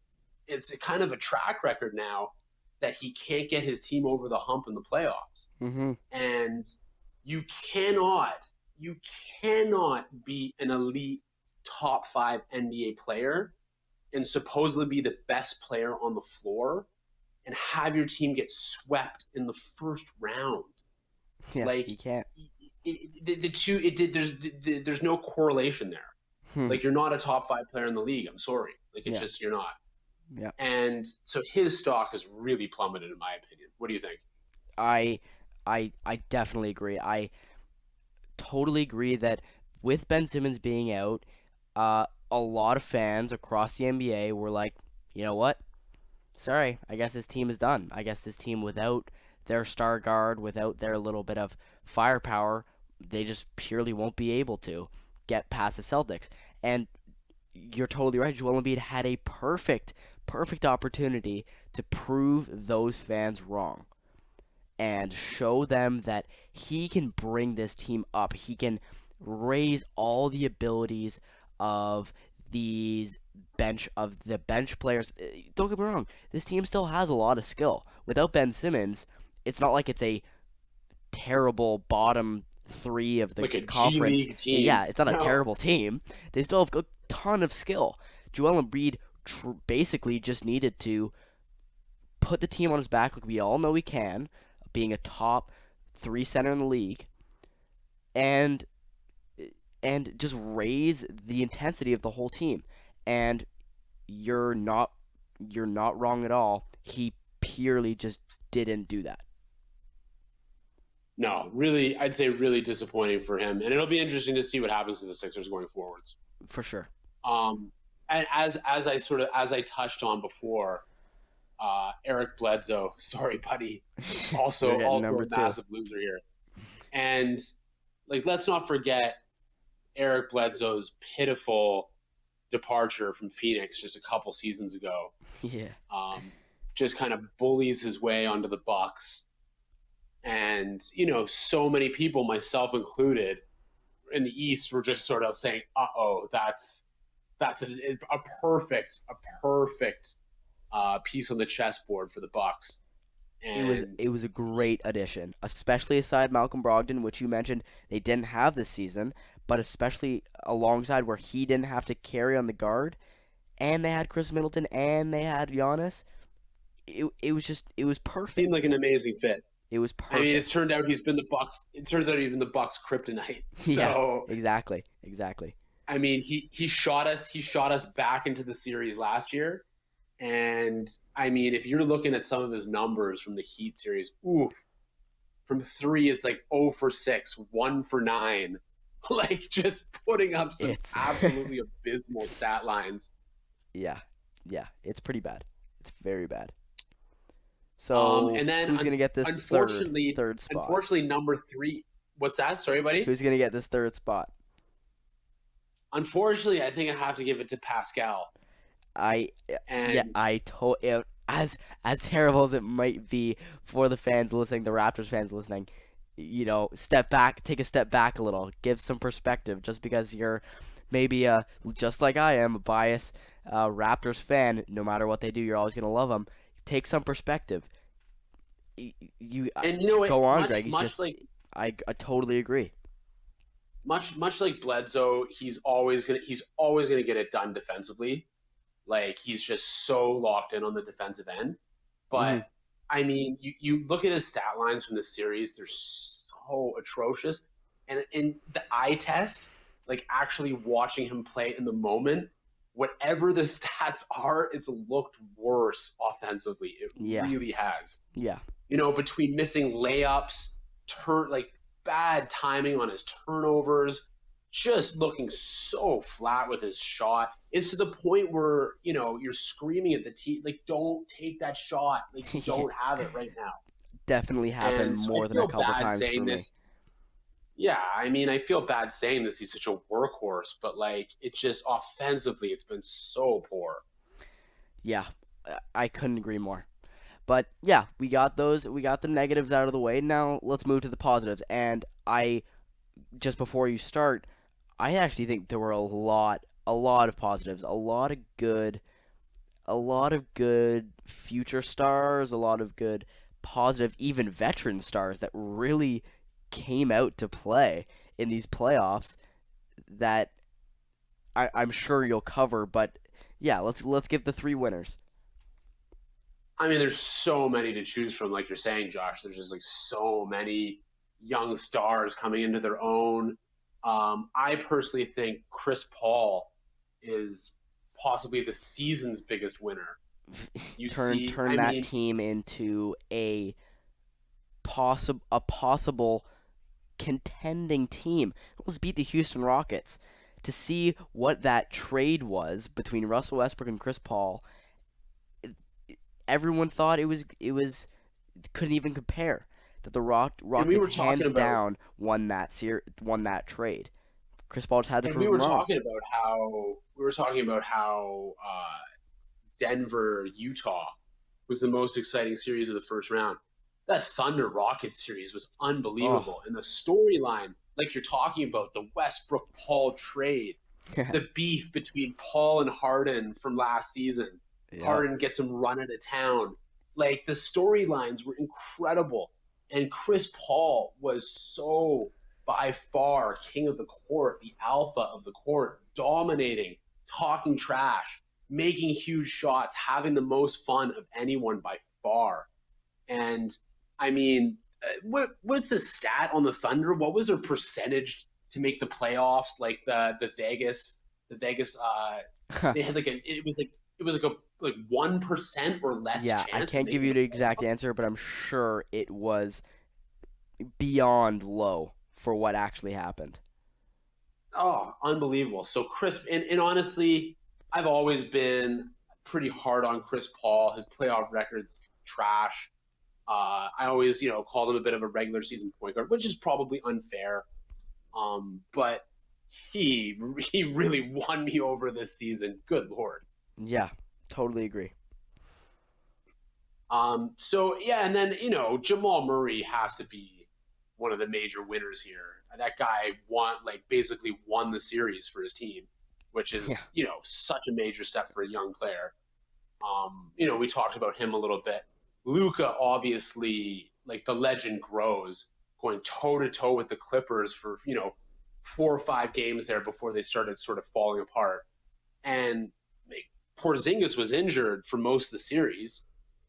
it's a kind of a track record now that he can't get his team over the hump in the playoffs. hmm And you cannot, you cannot be an elite top 5 NBA player and supposedly be the best player on the floor and have your team get swept in the first round. yeah. Like He can't. the two, there's no correlation there. Hmm. Like, you're not a top 5 player in the league. I'm sorry. Like, it's Yeah, just, you're not. yeah. And so his stock has really plummeted, in my opinion. What do you think? I, I definitely agree. I totally agree that with Ben Simmons being out, a lot of fans across the NBA were like, you know what? Sorry, I guess this team is done. I guess this team without their star guard, without their little bit of firepower, they just purely won't be able to get past the Celtics. And you're totally right. Joel Embiid had a perfect opportunity to prove those fans wrong and show them that he can bring this team up. He can raise all the abilities of these bench players. Don't get me wrong, this team still has a lot of skill. Without Ben Simmons, it's not like it's a terrible bottom 3 of the Like a G conference. League Yeah, team. it's not a No. terrible team. They still have a ton of skill. Joel Embiid basically just needed to put the team on his back like we all know he can, being a top 3 center in the league, and just raise the intensity of the whole team. And you're not you're not wrong at all. He purely just didn't do that. No, really, I'd say really disappointing for him, and it'll be interesting to see what happens to the Sixers going forwards. For sure. Um, and as I touched on before, Eric Bledsoe, sorry, buddy, You're getting also number a two. massive loser here. And like, let's not forget Eric Bledsoe's pitiful departure from Phoenix just a couple seasons ago. Yeah. Um, just kind of bullies his way onto the Bucks, and so many people, myself included, in the East were just sort of saying, "Uh-oh, that's a perfect piece on the chessboard for the Bucks." And It was a great addition, especially aside Malcolm Brogdon, which you mentioned they didn't have this season, but especially alongside where he didn't have to carry on the guard, and they had Chris Middleton and they had Giannis. It was seemed perfect. like an amazing fit. It was I mean, perfect. it turns out he's been the Bucks' kryptonite. Yeah, So exactly. I mean, he shot us back into the series last year. And I mean, if you're looking at some of his numbers from the Heat series, oof, from three, it's like 0 for 6, 1 for 9, like just putting up some It's absolutely abysmal stat lines. yeah, it's pretty bad. It's very bad. So And then who's gonna get this unfortunately, third spot? unfortunately, number three. What's that? Sorry, buddy. Who's gonna get this third spot? Unfortunately, I think I have to give it to Pascal. I yeah, And as terrible as it might be for the fans listening, the Raptors fans listening, step back, take a step back a little, give some perspective. Just because you're maybe just like I am, a biased Raptors fan, no matter what they do, you're always gonna love them. Take some perspective. You and you know what? go on, Much Greg. It's much just like I totally agree. much like Bledsoe, he's always gonna get it done defensively. Like he's just so locked in on the defensive end. Hmm. But I mean, you look at his stat lines from this series; they're so atrocious. And in the eye test, like actually watching him play in the moment, whatever the stats are, it's looked worse offensively. It Yeah, really has. yeah, Between missing layups, like bad timing on his turnovers, just looking so flat with his shot. It's to the point where, you're screaming at the team, like, don't take that shot. Like, you yeah. don't have it right now. Definitely happened And so I more than a feel couple bad times for saying this. me. Yeah, I mean, I feel bad saying this. He's such a workhorse, but, like, it just offensively, it's been so poor. Yeah, I couldn't agree more. But yeah, we got the negatives out of the way. Now let's move to the positives. And I just before you start, I actually think there were a lot of positives, a lot of good future stars, a lot of good positive even veteran stars that really came out to play in these playoffs that I'm sure you'll cover. But yeah, let's give the three winners. I mean, there's so many to choose from, like you're saying, Josh. There's just like so many young stars coming into their own. I personally think Chris Paul is possibly the season's biggest winner. You see, Turn I that mean, team into a possible contending team. Let's beat the Houston Rockets. To see what that trade was between Russell Westbrook and Chris Paul, everyone thought couldn't even compare. That the and we Rockets were talking hands about, down won that trade. Chris Paul just had to and prove him wrong. we were talking about how Denver Utah was the most exciting series of the first round. That Thunder Rockets series was Oh, unbelievable, and the storyline, like you're talking about, the Westbrook Paul trade, the beef between Paul and Harden from last season. yep, Harden gets him run out of town. Like the storylines were incredible. And Chris Paul was so by far king of the court, the alpha of the court, dominating, talking trash, making huge shots, having the most fun of anyone by far. And I mean, what's the stat on the Thunder? What was their percentage to make the playoffs? Like the Vegas they had like it was like 1% or less Yeah, I chance of can't give making you the the exact playoffs. answer, but I'm sure it was beyond low for what actually happened. Oh, unbelievable. So Chris, and honestly, I've always been pretty hard on Chris Paul. His playoff record's trash. I always, called him a bit of a regular season point guard, which is probably unfair. But he he really won me over this season. Good lord. Yeah, totally agree. So yeah, and then Jamal Murray has to be one of the major winners here. That guy basically won the series for his team, which is Yeah. such a major step for a young player. We talked about him a little bit. Luka, obviously, like the legend grows, going toe to toe with the Clippers for 4 or 5 games there before they started sort of falling apart. And like, Porzingis was injured for most of the series,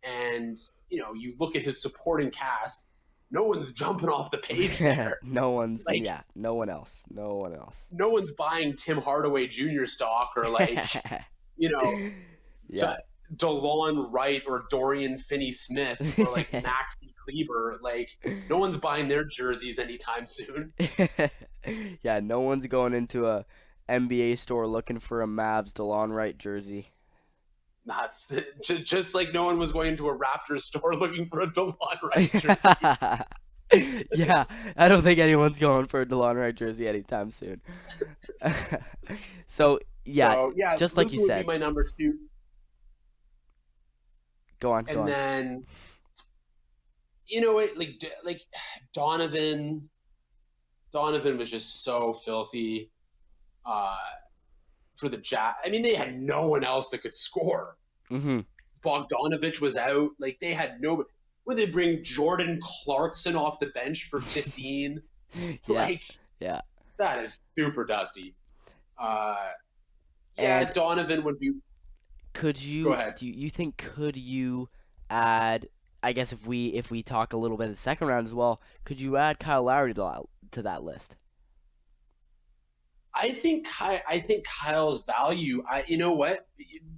and you look at his supporting cast, no one's jumping off the page there. Like No one else. No one else. no one's buying Tim Hardaway Jr. stock or like you know Yeah. DeLon Wright or Dorian Finney-Smith or like Maxi Kleber. Like no one's buying their jerseys anytime soon. Yeah, no one's going into a NBA store looking for a Mavs DeLon Wright jersey. Not just like no one was going to a Raptors store looking for a DeLon Wright jersey. Yeah, I don't think anyone's going for a DeLon Wright jersey anytime soon. So, yeah, So yeah, just like Luka you would be said. my number two, Go on, go and on. then like Donovan. Donovan was just so filthy uh, for the Jazz. I mean, they had no one else that could score. Mhm. Bogdanovich was out. Like they had no. Would they bring Jordan Clarkson off the bench for 15? Yeah, Like yeah. that is super dusty. Uh, yeah, And Donovan would be. could Go you ahead. do you think could you add, I guess if we talk a little bit of the second round as well, could you add Kyle Lowry to that list? I think Kyle's value. You know what?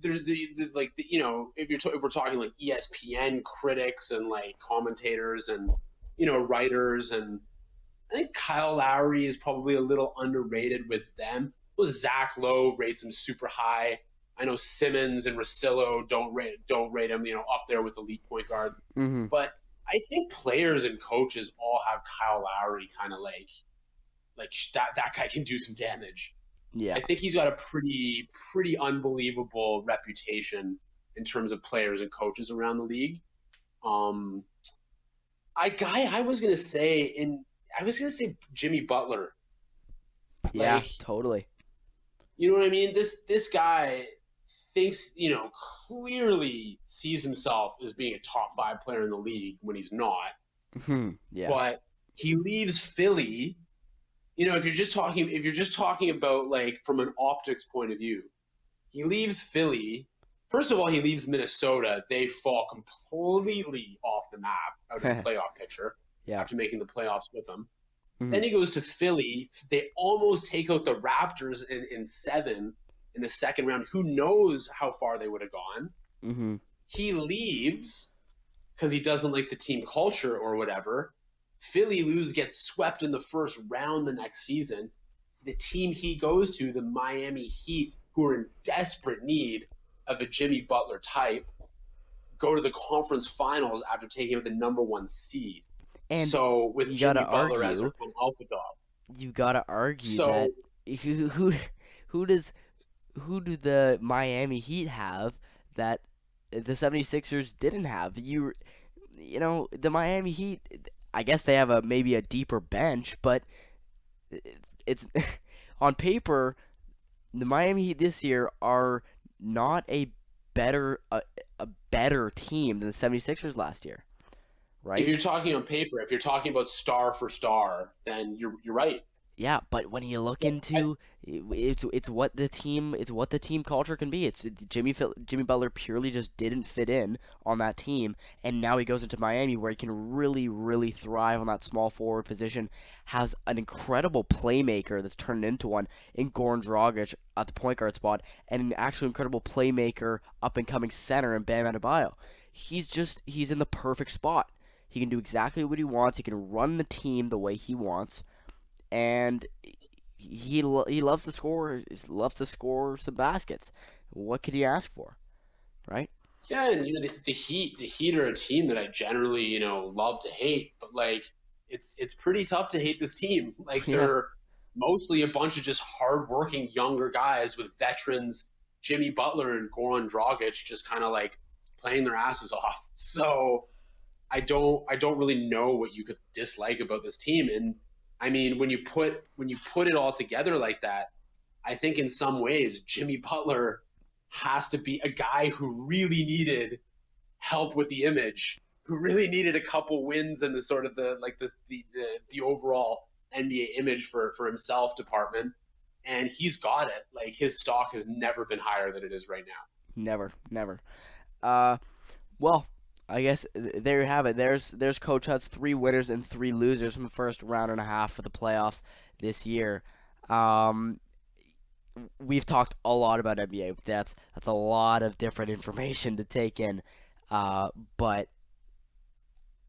There's like if we're talking like ESPN critics and like commentators and writers, and I think Kyle Lowry is probably a little underrated with them. Well, Zach Lowe rates him super high. I know Simmons and Rosillo don't rate him up there with elite point guards, Mhm. but I think players and coaches all have Kyle Lowry kind of like that guy can do some damage. Yeah. I think he's got a pretty unbelievable reputation in terms of players and coaches around the league. Um, I was gonna say Jimmy Butler. Yeah, Like totally. you know what I mean? This guy thinks clearly sees himself as being a top 5 player in the league when he's not. Mhm. Yeah. But he leaves Philly. If you're just talking about like from an optics point of view, he leaves Philly. First of all, he leaves Minnesota. They fall completely off the map out of the playoff picture Yeah. after making the playoffs with them. Then Mhm. he goes to Philly. They almost take out the Raptors in 7 in the second round. Who knows how far they would have gone? Mhm. He leaves because he doesn't like the team culture or whatever. Philly gets swept in the first round the next season. The team he goes to, the Miami Heat, who are in desperate need of a Jimmy Butler type, go to the conference finals after taking out the number 1 seed. And So with you got to Jimmy Butler as their argue, kind of alpha dog. that So who who does who do the Miami Heat have that the 76ers didn't have? The Miami Heat, I guess they have a maybe a deeper bench, but it's on paper the Miami Heat this year are not better a better team than the 76ers last year, if right? you're talking on paper, if you're talking about star for star, then you're right. Yeah, but when you look Yeah, into it's what the team culture can be. It's Jimmy Butler purely just didn't fit in on that team, and now he goes into Miami where he can really thrive on that small forward position. Has an incredible playmaker that's turned into one in Goran Dragic at the point guard spot, and an actual incredible playmaker up and coming center in Bam Adebayo. He's in the perfect spot. He can do exactly what he wants. He can run the team the way he wants, and he loves to score. He loves to score some baskets. What could he ask for, right? yeah, and the Heat are a team that I generally love to hate, but like it's pretty tough to hate this team. Like Yeah, they're mostly a bunch of just hardworking younger guys with veterans, Jimmy Butler and Goran Dragic, just kind of like playing their asses off. So I don't really know what you could dislike about this team. And I mean, when you put it all together like that, I think in some ways Jimmy Butler has to be a guy who really needed help with the image, who really needed a couple wins in the sort of the overall NBA image for himself department. And he's got it. Like his stock has never been higher than it is right now. never. Uh, well, I guess there you have it. There's Coach Hut's three winners and three losers from the first round and a half of the playoffs this year. Um, we've talked a lot about NBA. That's a lot of different information to take in. But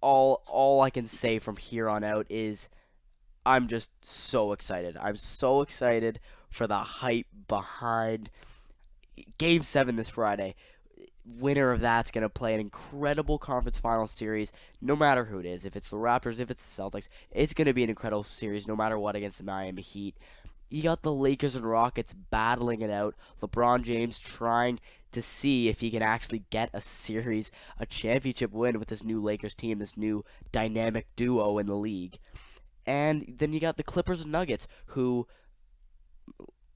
all I can say from here on out is I'm just so excited. I'm so excited for the hype behind Game 7 this Friday. Winner of that's going to play an incredible conference final series, no matter who it is. If it's the Raptors, if it's the Celtics, it's going to be an incredible series, no matter what, against the Miami Heat. You got the Lakers and Rockets battling it out. LeBron James trying to see if he can actually get a series, a championship win with this new Lakers team, this new dynamic duo in the league. And then you got the Clippers and Nuggets, who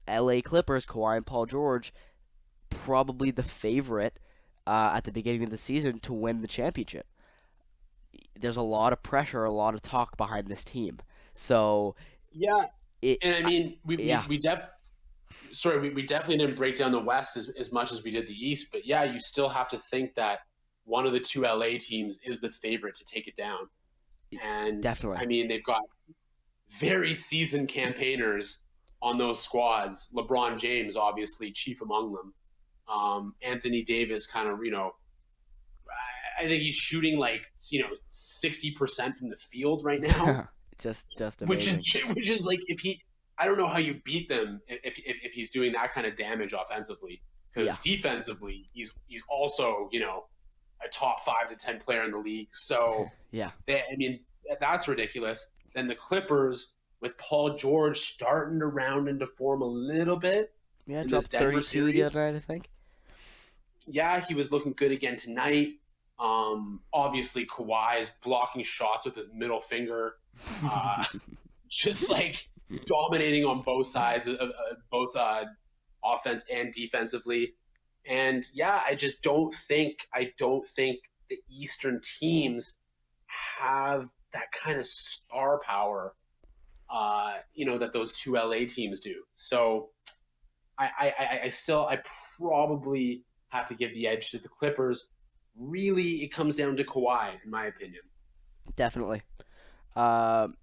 LA Clippers, Kawhi and Paul George, probably the favorite at the beginning of the season to win the championship. There's a lot of pressure, a lot of talk behind this team. So Yeah, it, and I mean, yeah, we definitely didn't break down the West as much as we did the East, but yeah, you still have to think that one of the two LA teams is the favorite to take it down. And definitely. I mean, they've got very seasoned campaigners on those squads. LeBron James, obviously, chief among them. Anthony Davis, kind of, I think he's shooting like 60% from the field right now, just which is amazing. which is like if he I don't know how you beat them if he's doing that kind of damage offensively, because Yeah, defensively he's also a top 5 to 10 player in the league. So yeah, I mean that's ridiculous. Then the Clippers with Paul George starting to round into form a little bit yeah. in this Dropped Denver 32 the series. other night, I think. Yeah, he was looking good again tonight. Obviously Kawhi is blocking shots with his middle finger. Uh, just like dominating on both sides of both offense and defensively. And yeah, I don't think the Eastern teams have that kind of star power, that those two LA teams do. So I probably have to give the edge to the Clippers. Really, it comes down to Kawhi, in my opinion. Definitely. Um,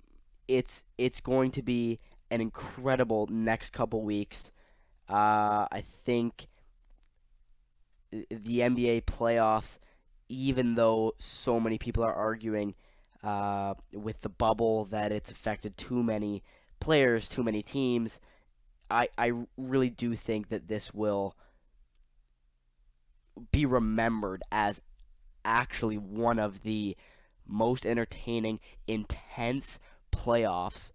it's going to be an incredible next couple weeks. I think the NBA playoffs, even though so many people are arguing with the bubble that it's affected too many players, too many teams, I really do think that this will be remembered as actually one of the most entertaining, intense playoffs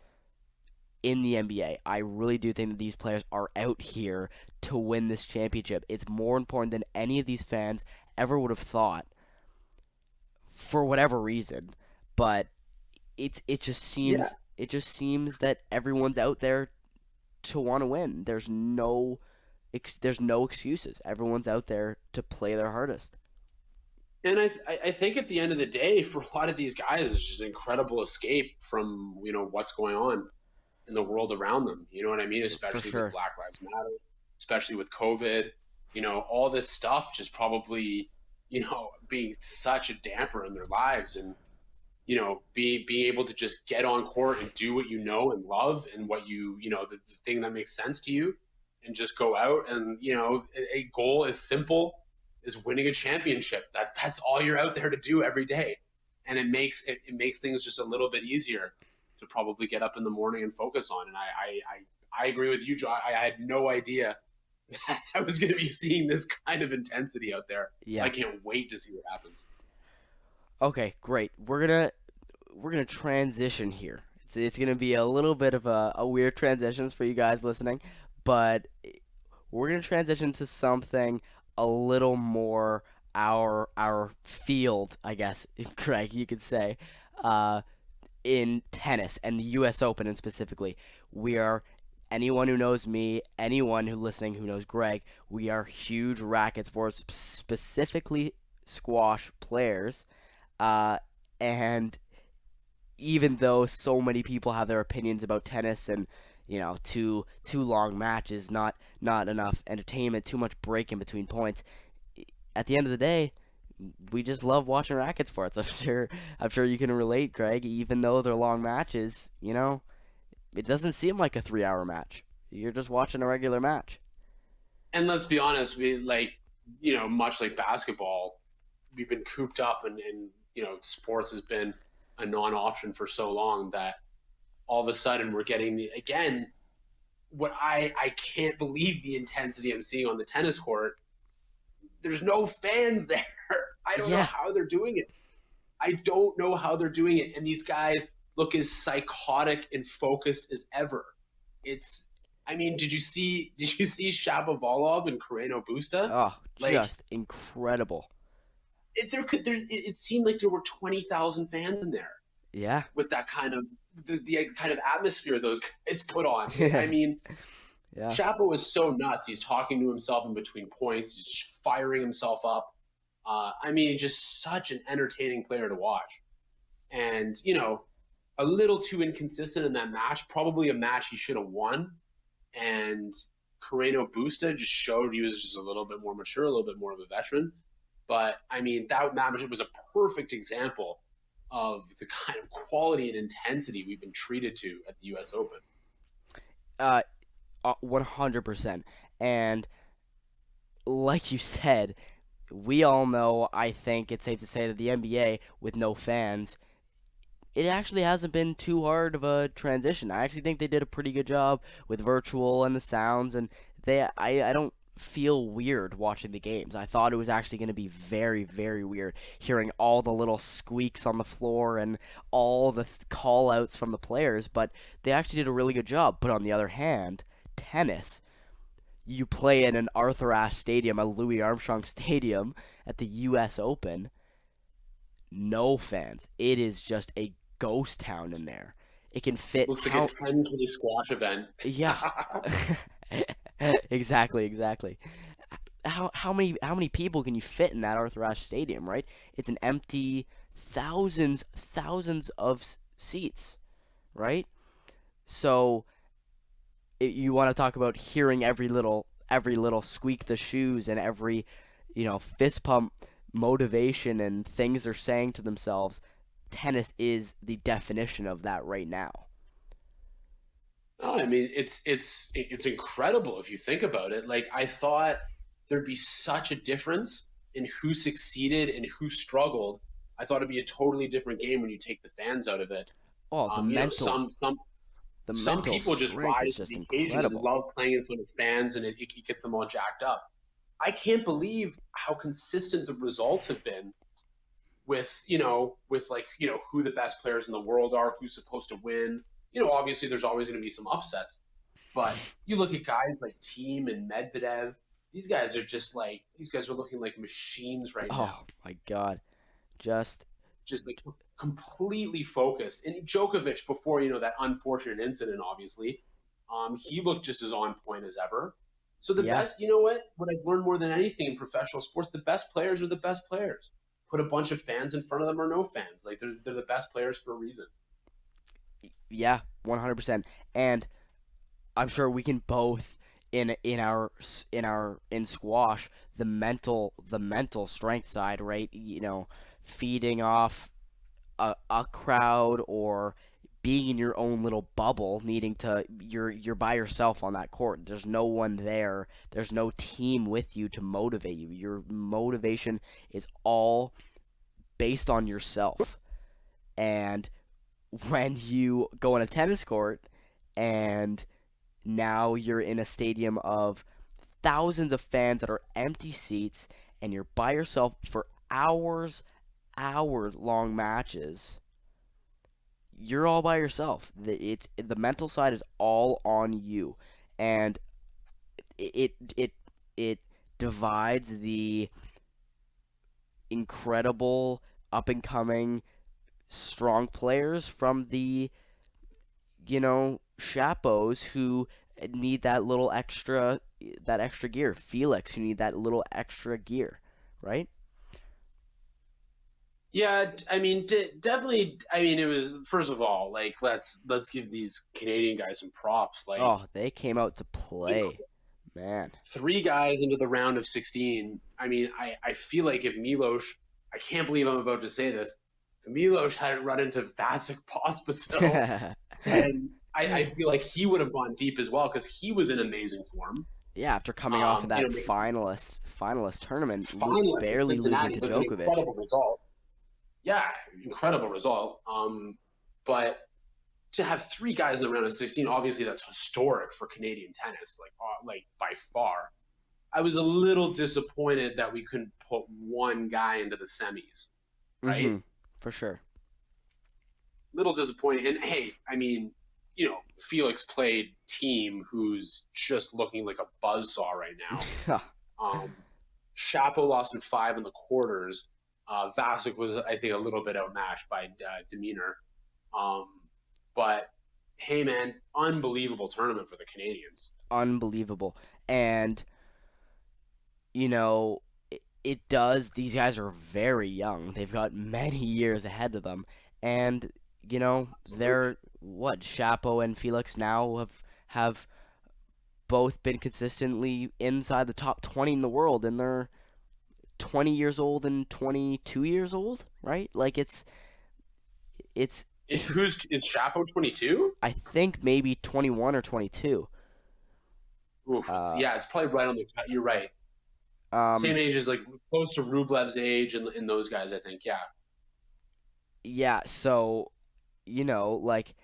in the NBA. I really do think that these players are out here to win this championship. It's more important than any of these fans ever would have thought for whatever reason. But Yeah. it just seems that everyone's out there to want to win. There's no excuses. Everyone's out there to play their hardest. And I think at the end of the day, for a lot of these guys, it's just an incredible escape from what's going on. in the world around them. You know what I mean? For Especially with sure. Black Lives Matter, especially with COVID. All this stuff just probably, being such a damper in their lives. And being able to just get on court and do what you know and love and what the thing that makes sense to you, and just go out and a goal as simple as winning a championship. That's all you're out there to do every day, and it makes things just a little bit easier to probably get up in the morning and focus on. And I agree with you, Joe. I had no idea that I was going to be seeing this kind of intensity out there. I Yeah. can't wait to see what happens. Okay, great. We're gonna transition here. It's gonna be a little bit of a weird transitions for you guys listening, but we're gonna transition to something a little more our field, I guess, Craig, you could say, uh, in tennis and the U.S. Open, and specifically, we are. Anyone who knows me, anyone who listening who knows Greg, we are huge racket sports, specifically squash players, uh, and even though so many people have their opinions about tennis and too long matches, not enough entertainment, too much break in between points. At the end of the day, we just love watching racket sports. I'm sure you can relate, Greg. Even though they're long matches, it doesn't seem like a 3 hour match. You're just watching a regular match. And let's be honest, we much like basketball, we've been cooped up, and sports has been a non-option for so long that all of a sudden we're getting again what I can't believe the intensity I'm seeing on the tennis court. There's no fans there. I don't know Yeah. how they're doing it. I don't know how they're doing it, and these guys look as psychotic and focused as ever. It's I mean, did you see Shapovalov and Carreno Busta? Oh, Like just incredible. it seemed like there were 20,000 fans in there Yeah. with that kind of the kind of atmosphere those guys put on. I Yeah. mean, Yeah. Chapo is so nuts. He's talking to himself in between points. He's firing himself up. I mean, just such an entertaining player to watch. And a little too inconsistent in that match. Probably a match he should have won. And Carreno Busta just showed he was just a little bit more mature, a little bit more of a veteran. But I mean, that match was a perfect example of the kind of quality and intensity we've been treated to at the U.S. Open. Uh, 100%. And like you said, we all know, I think it's safe to say that the NBA, with no fans, it actually hasn't been too hard of a transition. I actually think they did a pretty good job with virtual and the sounds, and I don't feel weird watching the games. I thought it was actually going to be very, very weird hearing all the little squeaks on the floor and all the call outs from the players, but they actually did a really good job. But on the other hand, tennis, you play in an Arthur Ashe Stadium, a Louis Armstrong Stadium at the U.S. Open, no fans. It is just a ghost town in there. It can fit Looks like a 10K squash event. yeah. Exactly. How many people can you fit in that Arthur Ashe Stadium, right? It's an empty thousands of seats, right? So you want to talk about hearing every little squeak the shoes and every fist pump motivation and things they're saying to themselves. Tennis is the definition of that right now. No, I mean it's incredible if you think about it. Like I thought there'd be such a difference in who succeeded and who struggled. I thought it'd be a totally different game when you take the fans out of it. Oh, the You know, mental the some mental people just strength rise is to just the occasion and incredible. love playing in front of fans, and it gets them all jacked up. I can't believe how consistent the results have been with like who the best players in the world are, who's supposed to win. Obviously there's always going to be some upsets, but you look at guys like Team and Medvedev. These guys are looking like machines right Oh now, my God, just just like completely focused. And Djokovic, before that unfortunate incident, obviously, he looked just as on point as ever. So the yeah. best, you know what I've learned more than anything in professional sports, the best players are the best players. Put a bunch of fans in front of them or no fans, like they're the best players for a reason. Yeah, 100%. And I'm sure we can both in squash the mental strength side, right? Feeding off a crowd or being in your own little bubble, needing to you're by yourself on that court. There's no one there. There's no team with you to motivate you. Your motivation is all based on yourself. And when you go on a tennis court and now you're in a stadium of thousands of fans that are empty seats and you're by yourself for hour long matches, you're all by yourself. The mental side is all on you, and it divides the incredible up and coming strong players from the Chapos who need that extra gear. Felix who need that little extra gear, right? Yeah, I mean, definitely. I mean, it was first of all, like let's give these Canadian guys some props. Like, Oh, they came out to play, man. three guys into the round of 16. I mean, I feel like if Milos, I can't believe I'm about to say this, if Milos hadn't run into Vasek Pospisil, then I feel like he would have gone deep as well because he was in amazing form. Yeah, after coming off of You that know, finalist tournament, finalist in barely losing Cincinnati to was an Djokovic. incredible result. Yeah, incredible result. But to have three guys in the round of 16, obviously that's historic for Canadian tennis, like by far. I was a little disappointed that we couldn't put one guy into the semis, right? Mm-hmm. For sure. Little disappointed. And hey, I mean, Felix played team who's just looking like a buzzsaw right now. Um, Chapo lost in five in the quarters. Vasek was, I think, a little bit outmatched by demeanor. But hey, man, unbelievable tournament for the Canadians. Unbelievable. And, you know, it does. These guys are very young. They've got many years ahead of them. And, they're, what, Chapo and Felix now have both been consistently inside the top 20 in the world, and they're 20 years old and 22 years old, right? Like it's Is Chapo 22? I think maybe 21 or 22. Oof, Uh, it's probably right on the cut. You're right. Same um, age as like close to Rublev's age and those guys, I think. Yeah. yeah. So like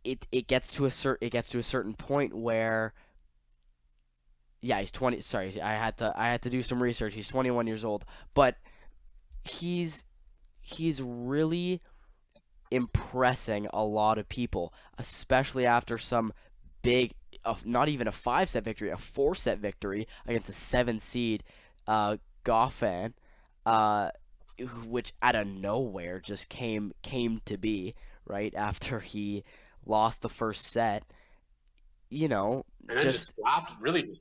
it gets to a certain point where yeah, he's 20. Sorry, I had to do some research. He's 21 years old, but he's he's really impressing a lot of people, especially after some big, not even a 5 set victory, a 4 set victory against a 7 seed Goffin, uh, which out of nowhere just came to be right after he lost the first set. You know, And then just just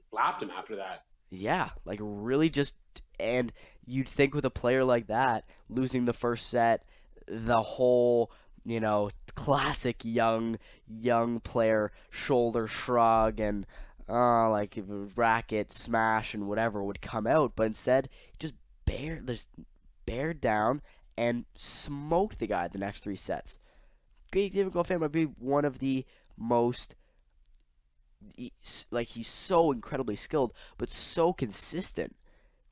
slapped him after that. yeah, like really just and you'd think with a player like that losing the first set, the whole classic young player shoulder shrug and like racket smash and whatever would come out, but instead he just bared down and smoked the guy the next 3 sets. David Goffin might be one of the most like he's so incredibly skilled, but so consistent.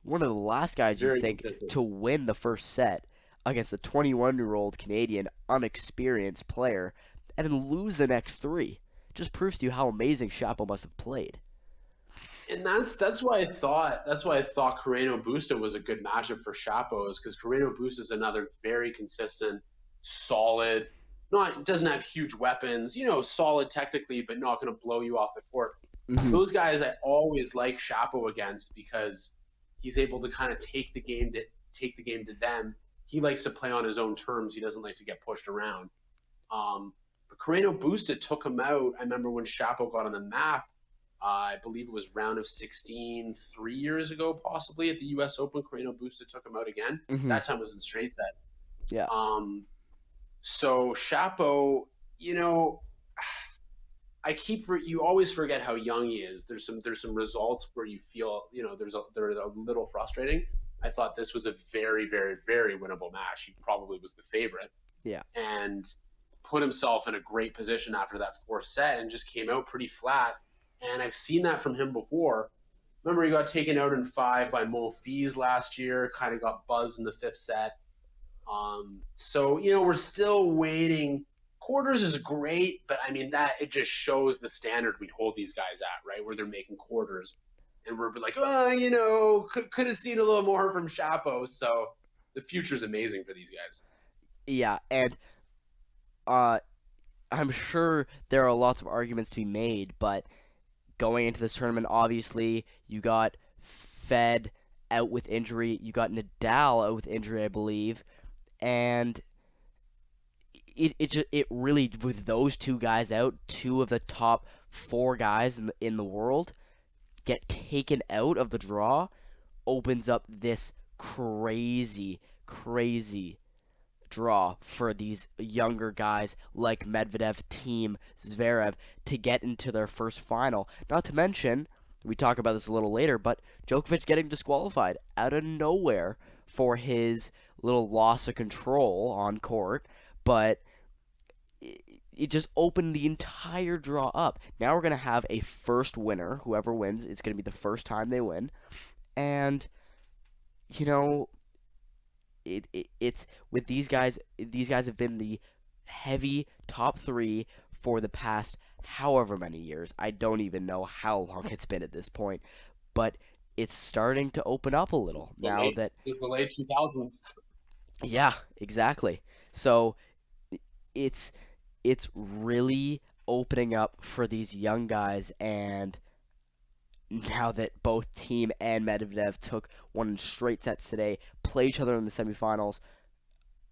One of the last guys you Very think consistent. to win the first set against a 21-year-old Canadian unexperienced player and then lose the next three. Just proves to you how amazing Chapo must have played. And that's why I thought Carreno Busta was a good matchup for Chapo is because Carreno Busta is another very consistent, solid, not doesn't have huge weapons, solid technically, but not going to blow you off the court. Hmm. Those guys I always like Chapo against because he's able to kind of take the game to them. He likes to play on his own terms. He doesn't like to get pushed around. But Carreno Busta took him out. I remember when Chapo got on the map. I believe it was round of 16 3 years ago, possibly at the U.S. Open. Carreno Busta took him out again. Hmm. That time was in straight set. Yeah. Um, So Chapo, you know, you always forget how young he is. There's some results where you feel they're a little frustrating. I thought this was a very very very winnable match. He probably was the favorite Yeah. and put himself in a great position after that fourth set and just came out pretty flat. And I've seen that from him before. Remember, he got taken out in five by Monfils last year. Kind of got buzzed in the fifth set. So we're still waiting. Quarters is great, but I mean that it just shows the standard we hold these guys at, right? Where they're making quarters, and we're like, oh, could have seen a little more from Chapo. So the future's amazing for these guys. Yeah, and uh, I'm sure there are lots of arguments to be made, but going into this tournament, obviously, you got Fed out with injury, you got Nadal out with injury, I believe, and it really, with those two guys out, two of the top four guys in the world get taken out of the draw, opens up this crazy, crazy draw for these younger guys like Medvedev, Team, Zverev to get into their first final. Not to mention, we talk about this a little later, but Djokovic getting disqualified out of nowhere for his little loss of control on court, but it just opened the entire draw up. Now we're going to have a first winner. Whoever wins, it's going to be the first time they win. And, you know, it's with these guys. These guys have been the heavy top three for the past however many years. I don't even know how long it's been at this point, but it's starting to open up a little now that The late 2000s. yeah, exactly. So it's it's really opening up for these young guys, and now that both Team and Medvedev took one in straight sets today, play each other in the semifinals,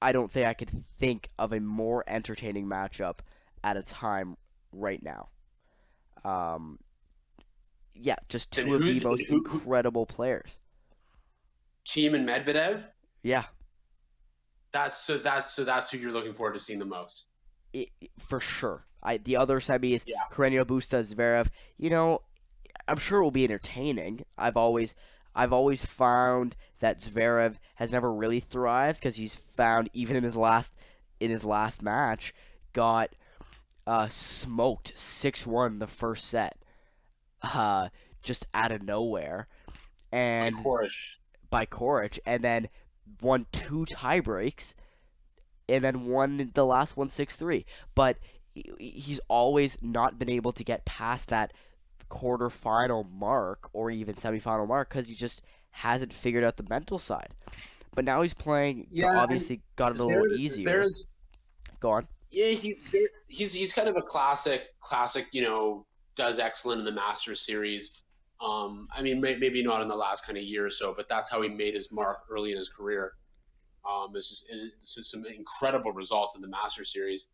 I don't think I could think of a more entertaining matchup at a time right now. Um, yeah, just And two of the most incredible players. Team and Medvedev? Yeah, That's who you're looking forward to seeing the most. for sure. The other semi is Yeah. Carreño Busta Zverev. I'm sure it will be entertaining. I've always found that Zverev has never really thrived because he's found even in his last match got smoked 6-1 the first set, just out of nowhere, Like and Korish. by Coric, and then won two tie breaks, and then won the last one 6-3. But he's always not been able to get past that quarterfinal mark or even semifinal mark because he just hasn't figured out the mental side. But now he's playing, Yeah, and obviously got it a little easier. Zverev, Go on. yeah, he's kind of a classic. Does excellent in the Masters series. I mean, maybe not in the last kind of year or so, but that's how he made his mark early in his career. It's just some incredible results in the Masters series,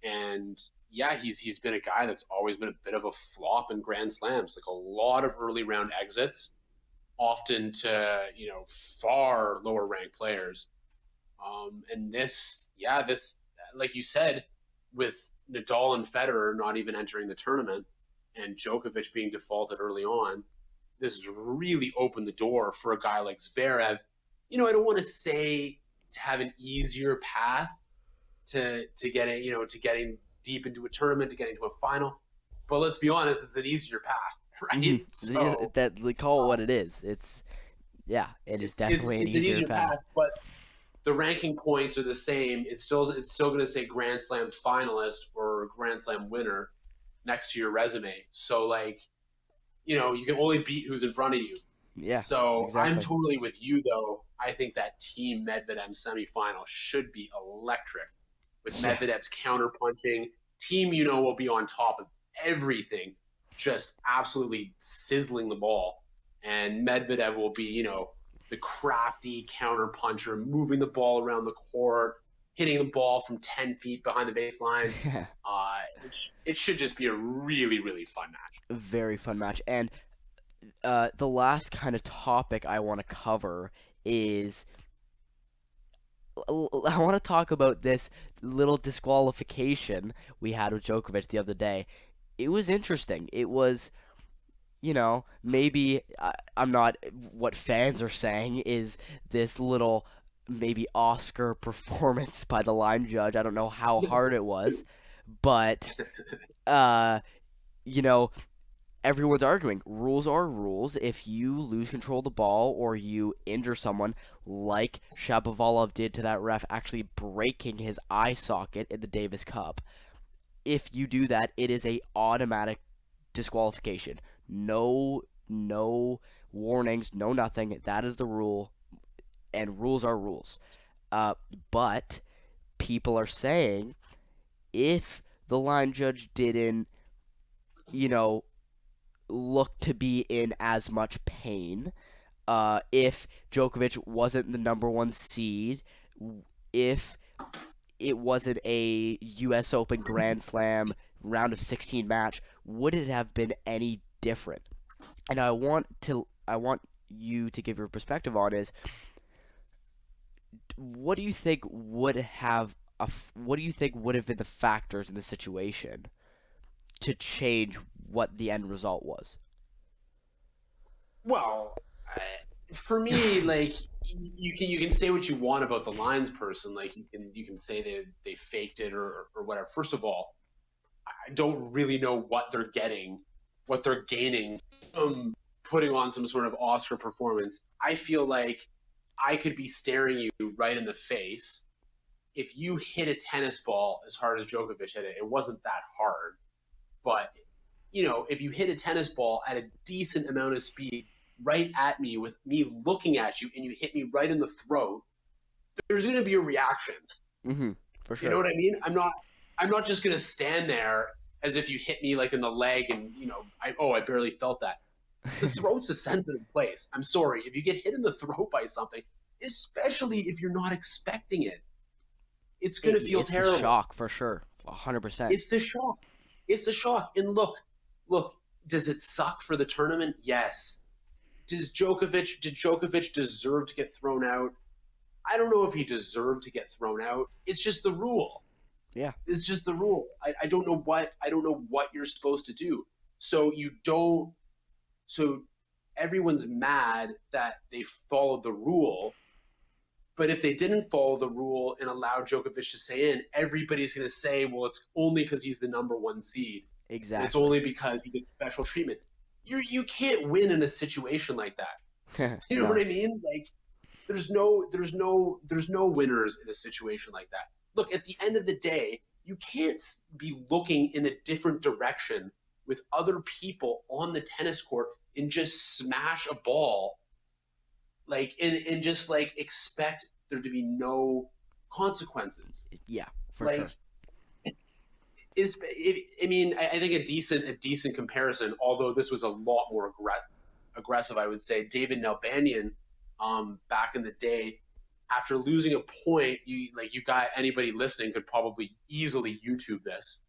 and yeah, he's been a guy that's always been a bit of a flop in Grand Slams, like a lot of early round exits, often to far lower ranked players. And this, like you said, with Nadal and Federer not even entering the tournament and Djokovic being defaulted early on, this has really opened the door for a guy like Zverev. I don't want to say to have an easier path to getting deep into a tournament, to getting to a final, but let's be honest, it's an easier path, right? So That call it what it is. It is definitely an it's an easier easier path. path, but the ranking points are the same. It's still going to say Grand Slam finalist or Grand Slam winner next to your resume. So you can only beat who's in front of you. Yeah, So I'm exactly. totally with you though. I think that Team Medvedev semifinal should be electric with Yeah, Medvedev's counterpunching. Team, will be on top of everything, just absolutely sizzling the ball. And Medvedev will be, the crafty counterpuncher, moving the ball around the court, hitting the ball from 10 feet behind the baseline. yeah. It should just be a really, really fun match. A very fun match. And the last kind of topic I want to cover is I want to talk about this little disqualification we had with Djokovic the other day. It was interesting. It was, maybe I'm not. What fans are saying is this little maybe Oscar performance by the line judge. I don't know how hard it was, but uh, you know, everyone's arguing rules are rules. If you lose control of the ball or you injure someone, like Shapovalov did to that ref, actually breaking his eye socket in the Davis Cup, if you do that, it is a automatic disqualification. No warnings, no nothing. That is the rule, and rules are rules. Uh, but people are saying if the line judge didn't, you know, look to be in as much pain, if Djokovic wasn't the number one seed, if it wasn't a U.S. Open Grand Slam round of 16 match, would it have been any different? And I want you to give your perspective on is what do you think would have what do you think would have been the factors in the situation to change what the end result was? Well, for me, like you can say what you want about the lines person. Like you can say they faked it or whatever. First of all, I don't really know what they're getting, what they're gaining from putting on some sort of Oscar performance. I feel like I could be staring you right in the face. If you hit a tennis ball as hard as Djokovic hit it, it wasn't that hard. But if you hit a tennis ball at a decent amount of speed right at me with me looking at you and you hit me right in the throat, there's going to be a reaction. Mm-hmm. For You know sure. what I mean? I'm not just going to stand there as if you hit me like in the leg and I barely felt that. The throat's a sensitive place. I'm sorry. If you get hit in the throat by something, especially if you're not expecting it, it's going to feel It's the terrible. shock for sure. 100%. It's the shock. It's the shock. And look, does it suck for the tournament? Yes. Did Djokovic deserve to get thrown out? I don't know if he deserved to get thrown out. It's just the rule. Yeah. It's just the rule. I don't know what you're supposed to do. So you don't so everyone's mad that they followed the rule, but if they didn't follow the rule and allow Djokovic to stay in, everybody's going to say, well, it's only because he's the number one seed, and it's Exactly. only because he gets special treatment. You can't win in a situation like that. You know what No. I mean? Like there's no winners in a situation like that. Look, at the end of the day, you can't be looking in a different direction with other people on the tennis court and just smash a ball like and just like expect there to be no consequences. Yeah, for Like sure. I mean, I think a decent comparison, although this was a lot more aggressive, I would say David Nalbandian, back in the day, after losing a point, you got anybody listening could probably easily YouTube this.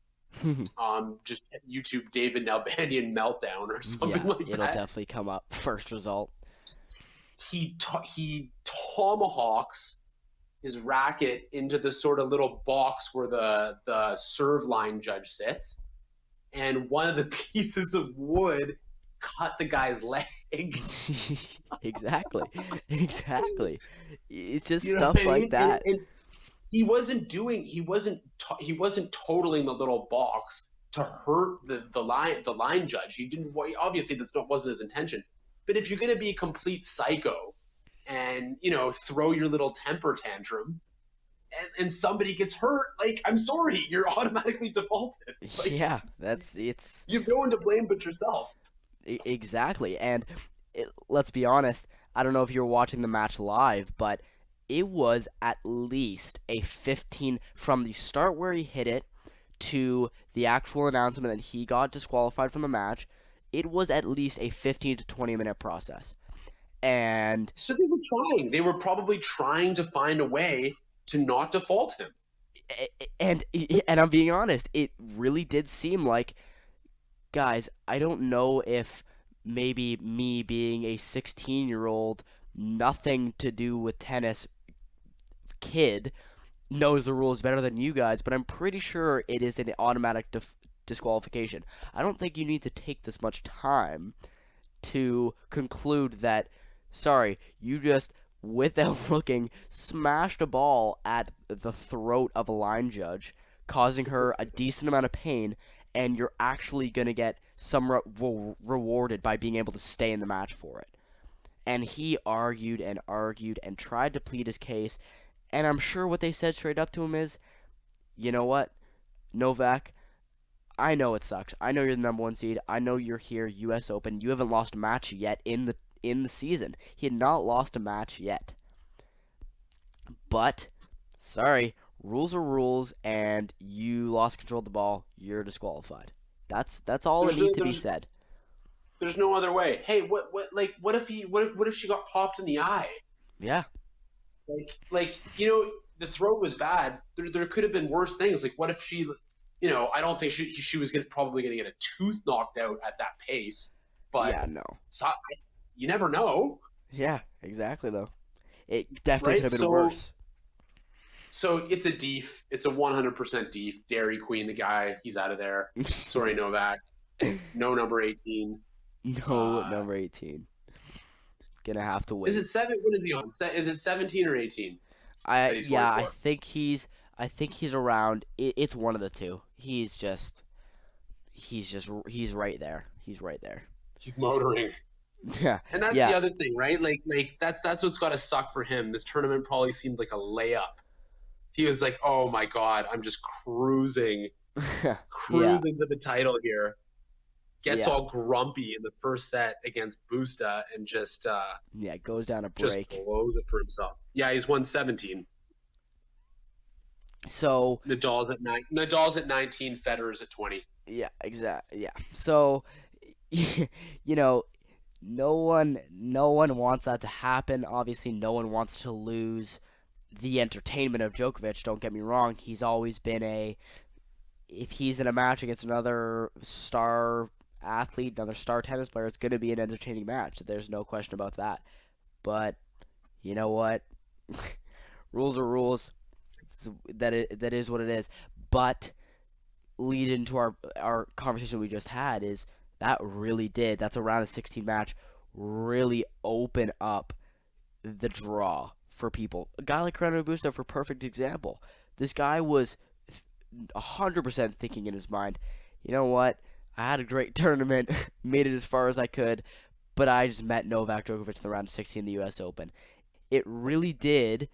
Just YouTube David Nalbandian meltdown or something Yeah, like it'll that. definitely come up first result. He tomahawks his racket into the sort of little box where the serve line judge sits, and one of the pieces of wood cut the guy's leg. Exactly. Exactly. It's just You know what stuff I like mean? And, that. and he wasn't totaling the little box to hurt the line judge. He didn't. Obviously that's not wasn't his intention. But if you're going to be a complete psycho and throw your little temper tantrum and somebody gets hurt, like, I'm sorry, you're automatically defaulted. Like, Yeah, that's it's you have no one to blame but yourself. exactly. And let's be honest, I don't know if you were watching the match live, but it was at least a 15 from the start where he hit it to the actual announcement that he got disqualified from the match. It was at least a 15 to 20-minute process. And So they were trying. They were probably trying to find a way to not default him. and and I'm being honest, it really did seem like, guys, I don't know if maybe me being a 16-year-old, nothing to do with tennis, kid knows the rules better than you guys, but I'm pretty sure it is an automatic disqualification. I don't think you need to take this much time to conclude that, sorry, you just, without looking, smashed a ball at the throat of a line judge, causing her a decent amount of pain, and you're actually going to get some rewarded by being able to stay in the match for it. And he argued and tried to plead his case, and I'm sure what they said straight up to him is, you know what, Novak, I know it sucks. I know you're the number one seed. I know you're here, U.S. Open. You haven't lost a match yet in the season. He had not lost a match yet. But sorry, rules are rules, and you lost control of the ball. You're disqualified. That's all that There's no, needs to be said. there's no other way. Hey, what if she got popped in the eye? Yeah. The throat was bad. There could have been worse things. Like, what if she, I don't think she was probably going to get a tooth knocked out at that pace. But Yeah. No. so, you never know, Yeah. Exactly. Though it definitely right? could have been worse. So it's a deef. It's a 100% deef. Dairy Queen, the guy, he's out of there. Sorry, Novak. No number 18. No number 18. Gonna have to wait. Is it seven? What is he on? Is it 17 or 18? I think he's around. It's one of the two. He's right there. He's right there. He's motoring. Yeah. And that's Yeah. the other thing, right? Like that's what's got to suck for him. This tournament probably seemed like a layup. He was like, "Oh my god, I'm just cruising Yeah. to the title here." Gets Yeah. all grumpy in the first set against Busta and just Yeah. Goes down a just break. blows it for himself. Yeah, he's won 17. So Nadal's at 19. Federer's at 20. yeah, exactly. Yeah. So no one wants that to happen. Obviously, no one wants to lose the entertainment of Djokovic. Don't get me wrong. He's always been if he's in a match against another star athlete, another star tennis player, it's going to be an entertaining match. There's no question about that. But you know what? Rules are rules. That is what it is. But lead into our conversation we just had is that's a round of 16 match really open up the draw for people. A guy like Carreno Busta, for perfect example. This guy was 100% thinking in his mind, you know what? I had a great tournament, made it as far as I could, but I just met Novak Djokovic in the round of 16 of the U.S. Open. It really did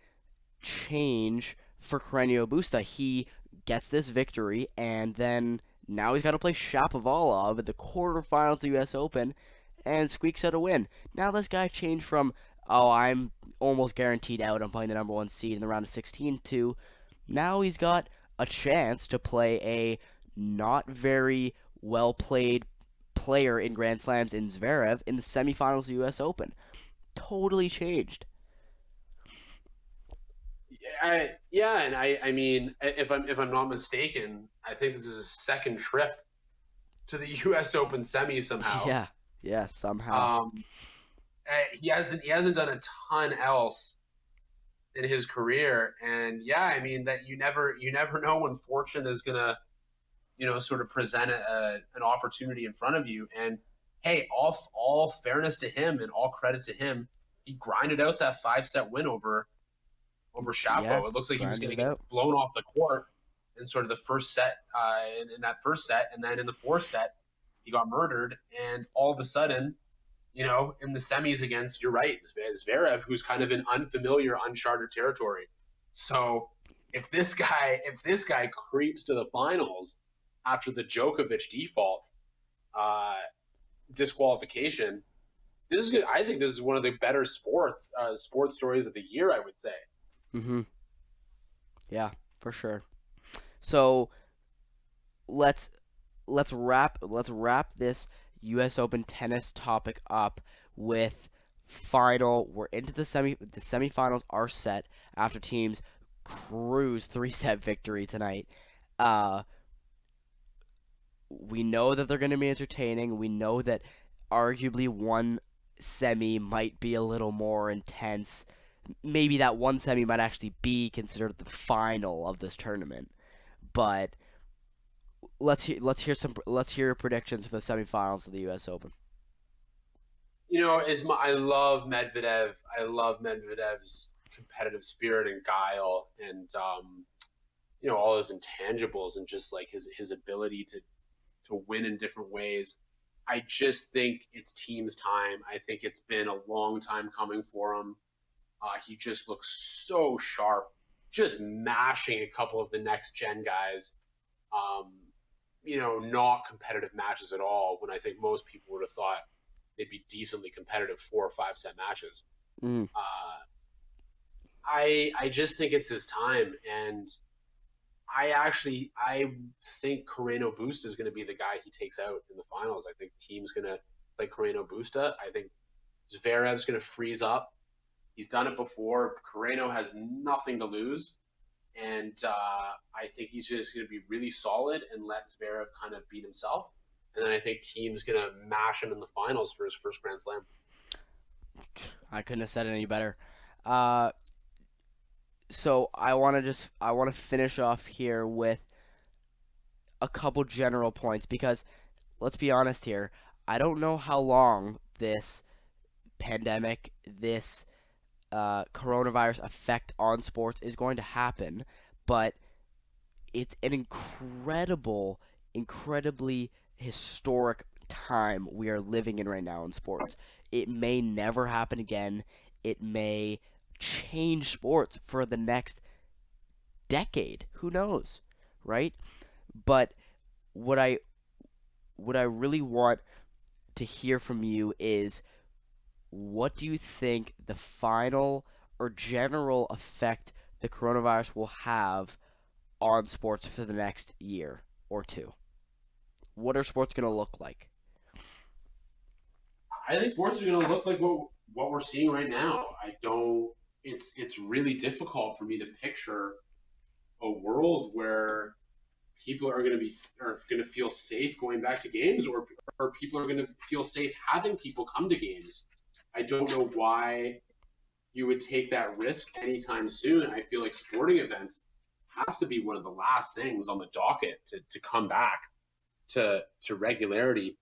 change for Carreno Busta. He gets this victory, and then now he's got to play Shapovalov at the quarterfinals of the U.S. Open, and squeaks out a win. Now this guy changed from, oh, I'm almost guaranteed out, I'm playing the number one seed in the round of 16, to now he's got a chance to play a not very well played player in Grand Slams in Zverev in the semifinals of the U.S. Open. Totally changed. I mean, if I'm not mistaken, I think this is his second trip to the U.S. Open semi somehow. Yeah, somehow. He hasn't done a ton else in his career, and yeah, I mean that you never know when fortune is gonna sort of present an opportunity in front of you. And hey, all fairness to him and all credit to him, he grinded out that 5-set win over Shapo. Yeah, it looks like he was going to grinded it get out. blown off the court in sort of the first set, in that first set, and then in the fourth set, he got murdered. And all of a sudden, in the semis against, you're right, Zverev, who's kind of in unfamiliar, uncharted territory. So if this guy creeps to the finals after the Djokovic default disqualification, this is good. I think this is one of the better sports stories of the year, I would say. Mm-hmm. Yeah, for sure. So let's wrap this U.S. Open tennis topic up with we're into the semifinals are set after teams cruise 3-set victory tonight. We know that they're going to be entertaining. We know that arguably one semi might be a little more intense maybe that one semi might actually be considered the final of this tournament. But let's hear predictions for the semifinals of the U.S. Open. I love Medvedev. I love Medvedev's competitive spirit and guile, and all his intangibles and just like his ability to win in different ways. I just think it's team's time. I think it's been a long time coming for him. He just looks so sharp, just mashing a couple of the next gen guys. Um, not competitive matches at all. When I think most people would have thought they'd be decently competitive 4 or 5 set matches. Mm. Uh, I just think it's his time, and I think Carreno Busta is going to be the guy he takes out in the finals. I think team's going to play Carreno Busta. I think Zverev's going to freeze up. He's done it before. Carreno has nothing to lose, and I think he's just going to be really solid and let Zverev kind of beat himself. And then I think team's going to mash him in the finals for his first Grand Slam. I couldn't have said it any better. Uh, so I want to finish off here with a couple general points because let's be honest here. I don't know how long this pandemic, this coronavirus effect on sports is going to happen, but it's an incredibly historic time we are living in right now in sports. It may never happen again. It may change sports for the next decade. Who knows, right? But what I what I really want to hear from you is what do you think the final or general effect the coronavirus will have on sports for the next year or two? What are sports going to look like? I think sports are going to look like what we're seeing right now. I don't. It's really difficult for me to picture a world where people are going to feel safe going back to games, or people are going to feel safe having people come to games. I don't know why you would take that risk anytime soon. I feel like sporting events has to be one of the last things on the docket to come back to regularity.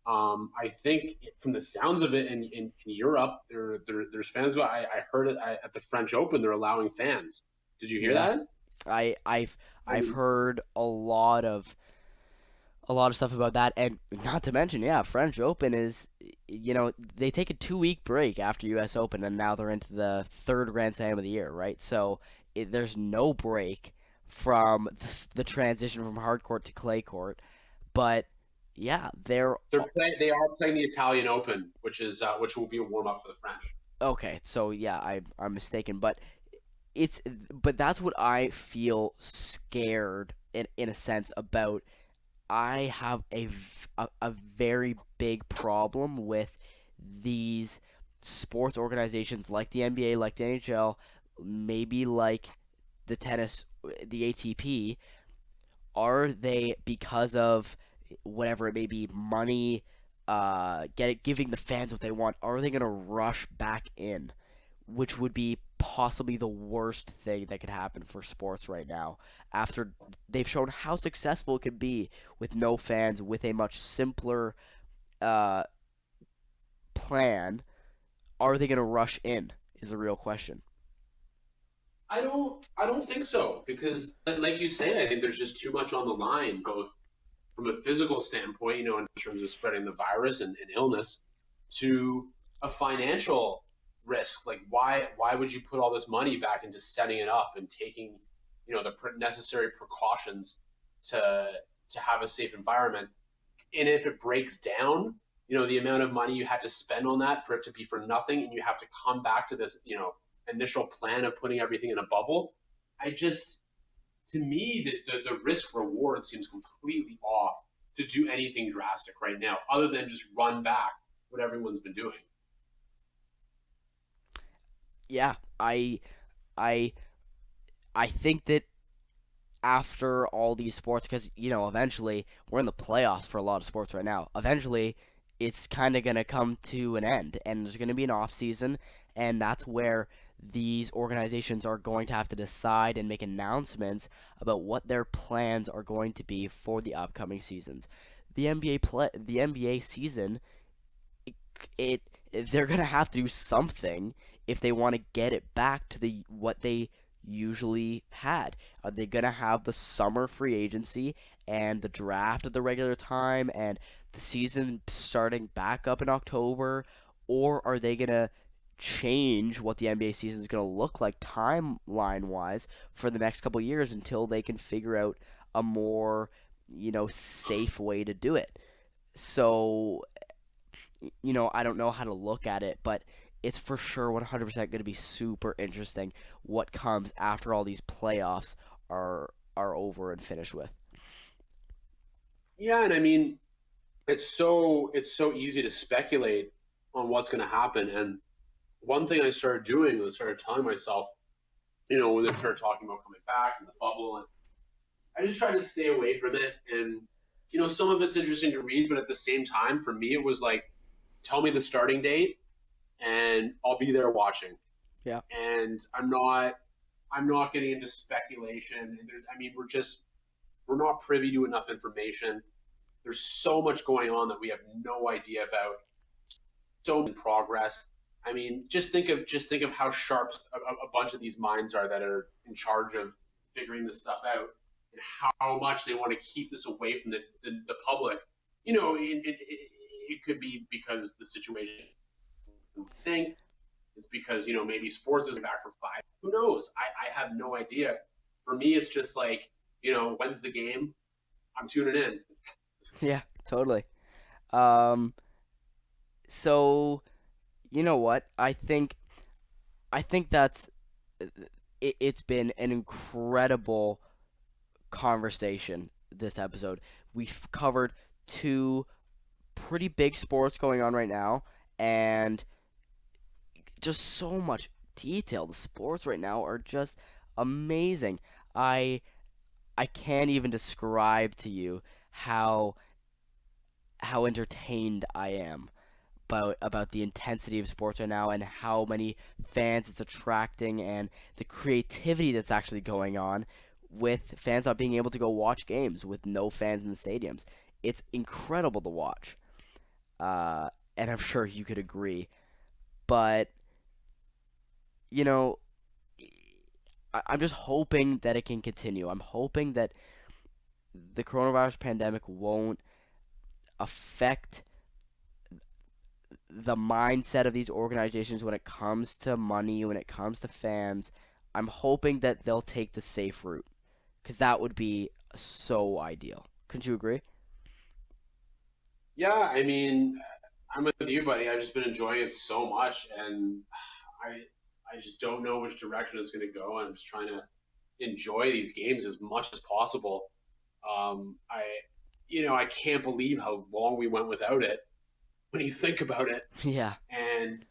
I think from the sounds of it in Europe, there's fans. I heard it at the French Open. They're allowing fans. Did you hear Yeah, that? I've heard a lot of stuff about that, and not to mention, yeah, French Open is, they take a 2 week break after U.S. Open, and now they're into the third Grand Slam of the year, right? So there's no break from the transition from hard court to clay court, but yeah, they're They are playing the Italian Open, which will be a warm up for the French. okay. So yeah, I'm mistaken, it's but that's what I feel scared in a sense about. I have a very big problem with these sports organizations like the NBA, like the NHL, maybe like the tennis, the ATP. Are they, because of whatever it may be, money, giving the fans what they want? Are they gonna rush back in, which would be possibly the worst thing that could happen for sports right now after they've shown how successful it could be with no fans, with a much simpler uh, plan? Are they going to rush in is the real question. I don't think so because, like you say, I think there's just too much on the line, both from a physical standpoint, in terms of spreading the virus and illness, to a financial risk. Like, why would you put all this money back into setting it up and taking, the necessary precautions to have a safe environment? And if it breaks down, the amount of money you had to spend on that for it to be for nothing, and you have to come back to this, initial plan of putting everything in a bubble. I just, to me, the risk reward seems completely off to do anything drastic right now, other than just run back what everyone's been doing. Yeah, I I think that after all these sports, because eventually we're in the playoffs for a lot of sports right now. Eventually, it's kind of gonna come to an end, and there's gonna be an off season, and that's where these organizations are going to have to decide and make announcements about what their plans are going to be for the upcoming seasons. The NBA season, it, they're gonna have to do something if they want to get it back to the what they usually had. Are they gonna have the summer free agency and the draft at the regular time and the season starting back up in October, or are they gonna change what the NBA season is going to look like timeline wise for the next couple years until they can figure out a more, safe way to do it? So, I don't know how to look at it, but it's for sure 100% going to be super interesting what comes after all these playoffs are over and finished with. Yeah, and I mean, it's so easy to speculate on what's going to happen. And one thing I started doing was started telling myself, when they started talking about coming back and the bubble, and I just tried to stay away from it. And some of it's interesting to read, but at the same time, for me, it was like, tell me the starting date, and I'll be there watching. Yeah. And I'm not getting into speculation. And I mean, we're not privy to enough information. There's so much going on that we have no idea about. So in progress. I mean, just think of how sharp a bunch of these minds are that are in charge of figuring this stuff out, and how much they want to keep this away from the public. It could be because the situation. Think it's because maybe sports is back for 5. Who knows? I have no idea. For me, it's just like when's the game? I'm tuning in. Yeah, totally. Um, so you know what? I think that's it's been an incredible conversation this episode. We've covered two pretty big sports going on right now, and just so much detail. The sports right now are just amazing. I I can't even describe to you how entertained I am about the intensity of sports right now and how many fans it's attracting and the creativity that's actually going on with fans not being able to go watch games with no fans in the stadiums. It's incredible to watch, uh, and I'm sure you could agree. But you know, I'm just hoping that it can continue. I'm hoping that the coronavirus pandemic won't affect the mindset of these organizations when it comes to money, when it comes to fans. I'm hoping that they'll take the safe route because that would be so ideal. Couldn't you agree? Yeah, I mean, I'm with you, buddy. I've just been enjoying it so much, and I I just don't know which direction it's going to go. I'm just trying to enjoy these games as much as possible. I can't believe how long we went without it when you think about it. Yeah, And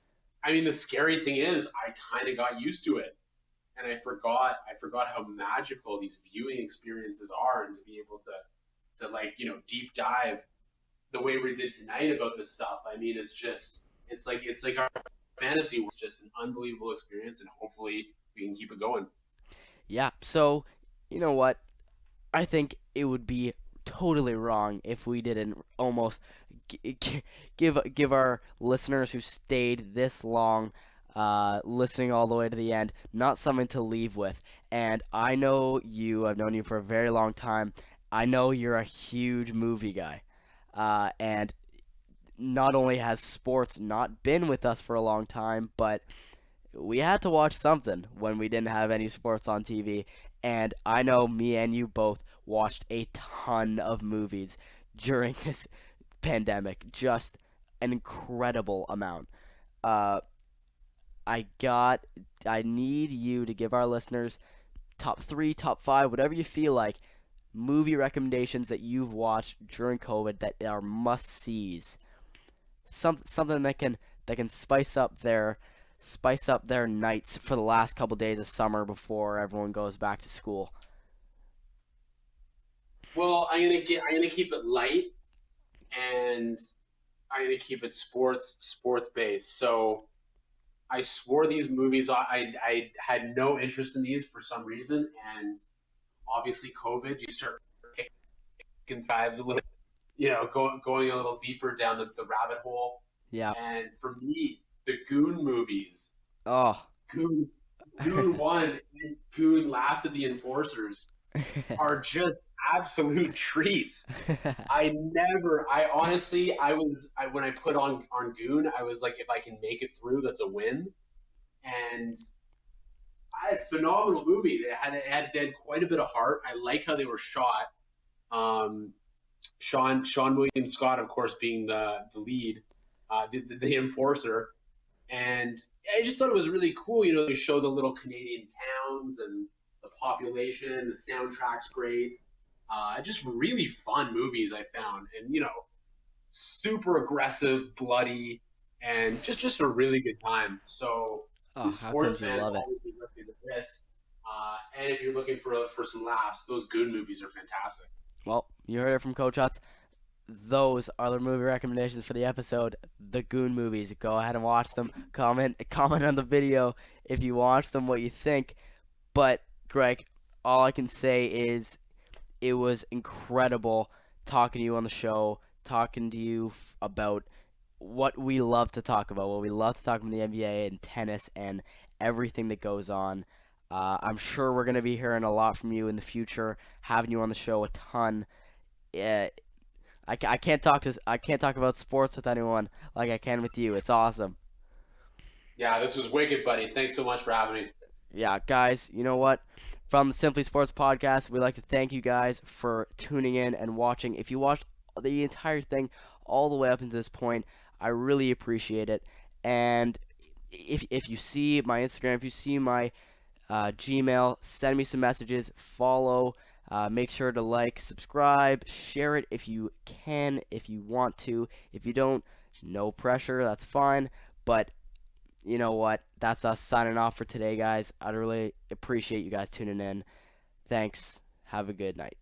I mean, the scary thing is, I kind of got used to it, and I forgot how magical these viewing experiences are, and to be able to like deep dive the way we did tonight about this stuff. I mean, it's like our fantasy was just an unbelievable experience, and hopefully we can keep it going. yeah. So, you know what? I think it would be totally wrong if we didn't almost give our listeners who stayed this long, listening all the way to the end, not something to leave with. And I know you. I've known you for a very long time. I know you're a huge movie guy, and not only has sports not been with us for a long time, but we had to watch something when we didn't have any sports on TV. And I know me and you both watched a ton of movies during this pandemic, just an incredible amount. Uh, I got, I need you to give our listeners top three, top five, whatever you feel like, movie recommendations that you've watched during COVID that are must sees. Something that can spice up their nights for the last couple days of summer before everyone goes back to school. Well, I'm gonna keep it light, and I'm gonna keep it sports based. So I swore these movies. I had no interest in these for some reason, and obviously COVID, you start picking fives a little, going a little deeper down the rabbit hole. Yeah. And for me, the Goon movies, Oh. Goon, Goon One and Goon Last of the Enforcers, are just absolute treats. I honestly, when I put on Goon, I was like, if I can make it through, that's a win. And phenomenal movie. They had quite a bit of heart. I like how they were shot. Um, Sean William Scott, of course, being the lead, the enforcer, and I just thought it was really cool. They show the little Canadian towns and the population. The soundtrack's great. Just really fun movies I found, and super aggressive, bloody, and just a really good time. So, Oh, you how sports couldn't you fans love it? always be listening to this. And if you're looking for some laughs, those Goon movies are fantastic. Well, you heard it from Coach Hutz. Those are the movie recommendations for the episode. The Goon movies. Go ahead and watch them. Comment on the video if you watch them, what you think. But Greg, all I can say is it was incredible talking to you on the show, talking to you about what we love to talk about, what we love to talk about in the NBA and tennis and everything that goes on. I'm sure we're going to be hearing a lot from you in the future, having you on the show a ton. Uh, I can't talk about sports with anyone like I can with you. It's awesome. Yeah, this was wicked, buddy. Thanks so much for having me. Yeah, guys, you know what? From the Simply Sports Podcast, we'd like to thank you guys for tuning in and watching. If you watched the entire thing all the way up until this point, I really appreciate it. And if you see my Instagram, if you see my Gmail, send me some messages, follow, make sure to like, subscribe, share it if you can, if you want to. If you don't, no pressure, that's fine. But you know what? That's us signing off for today, guys. I really appreciate you guys tuning in. Thanks. Have a good night.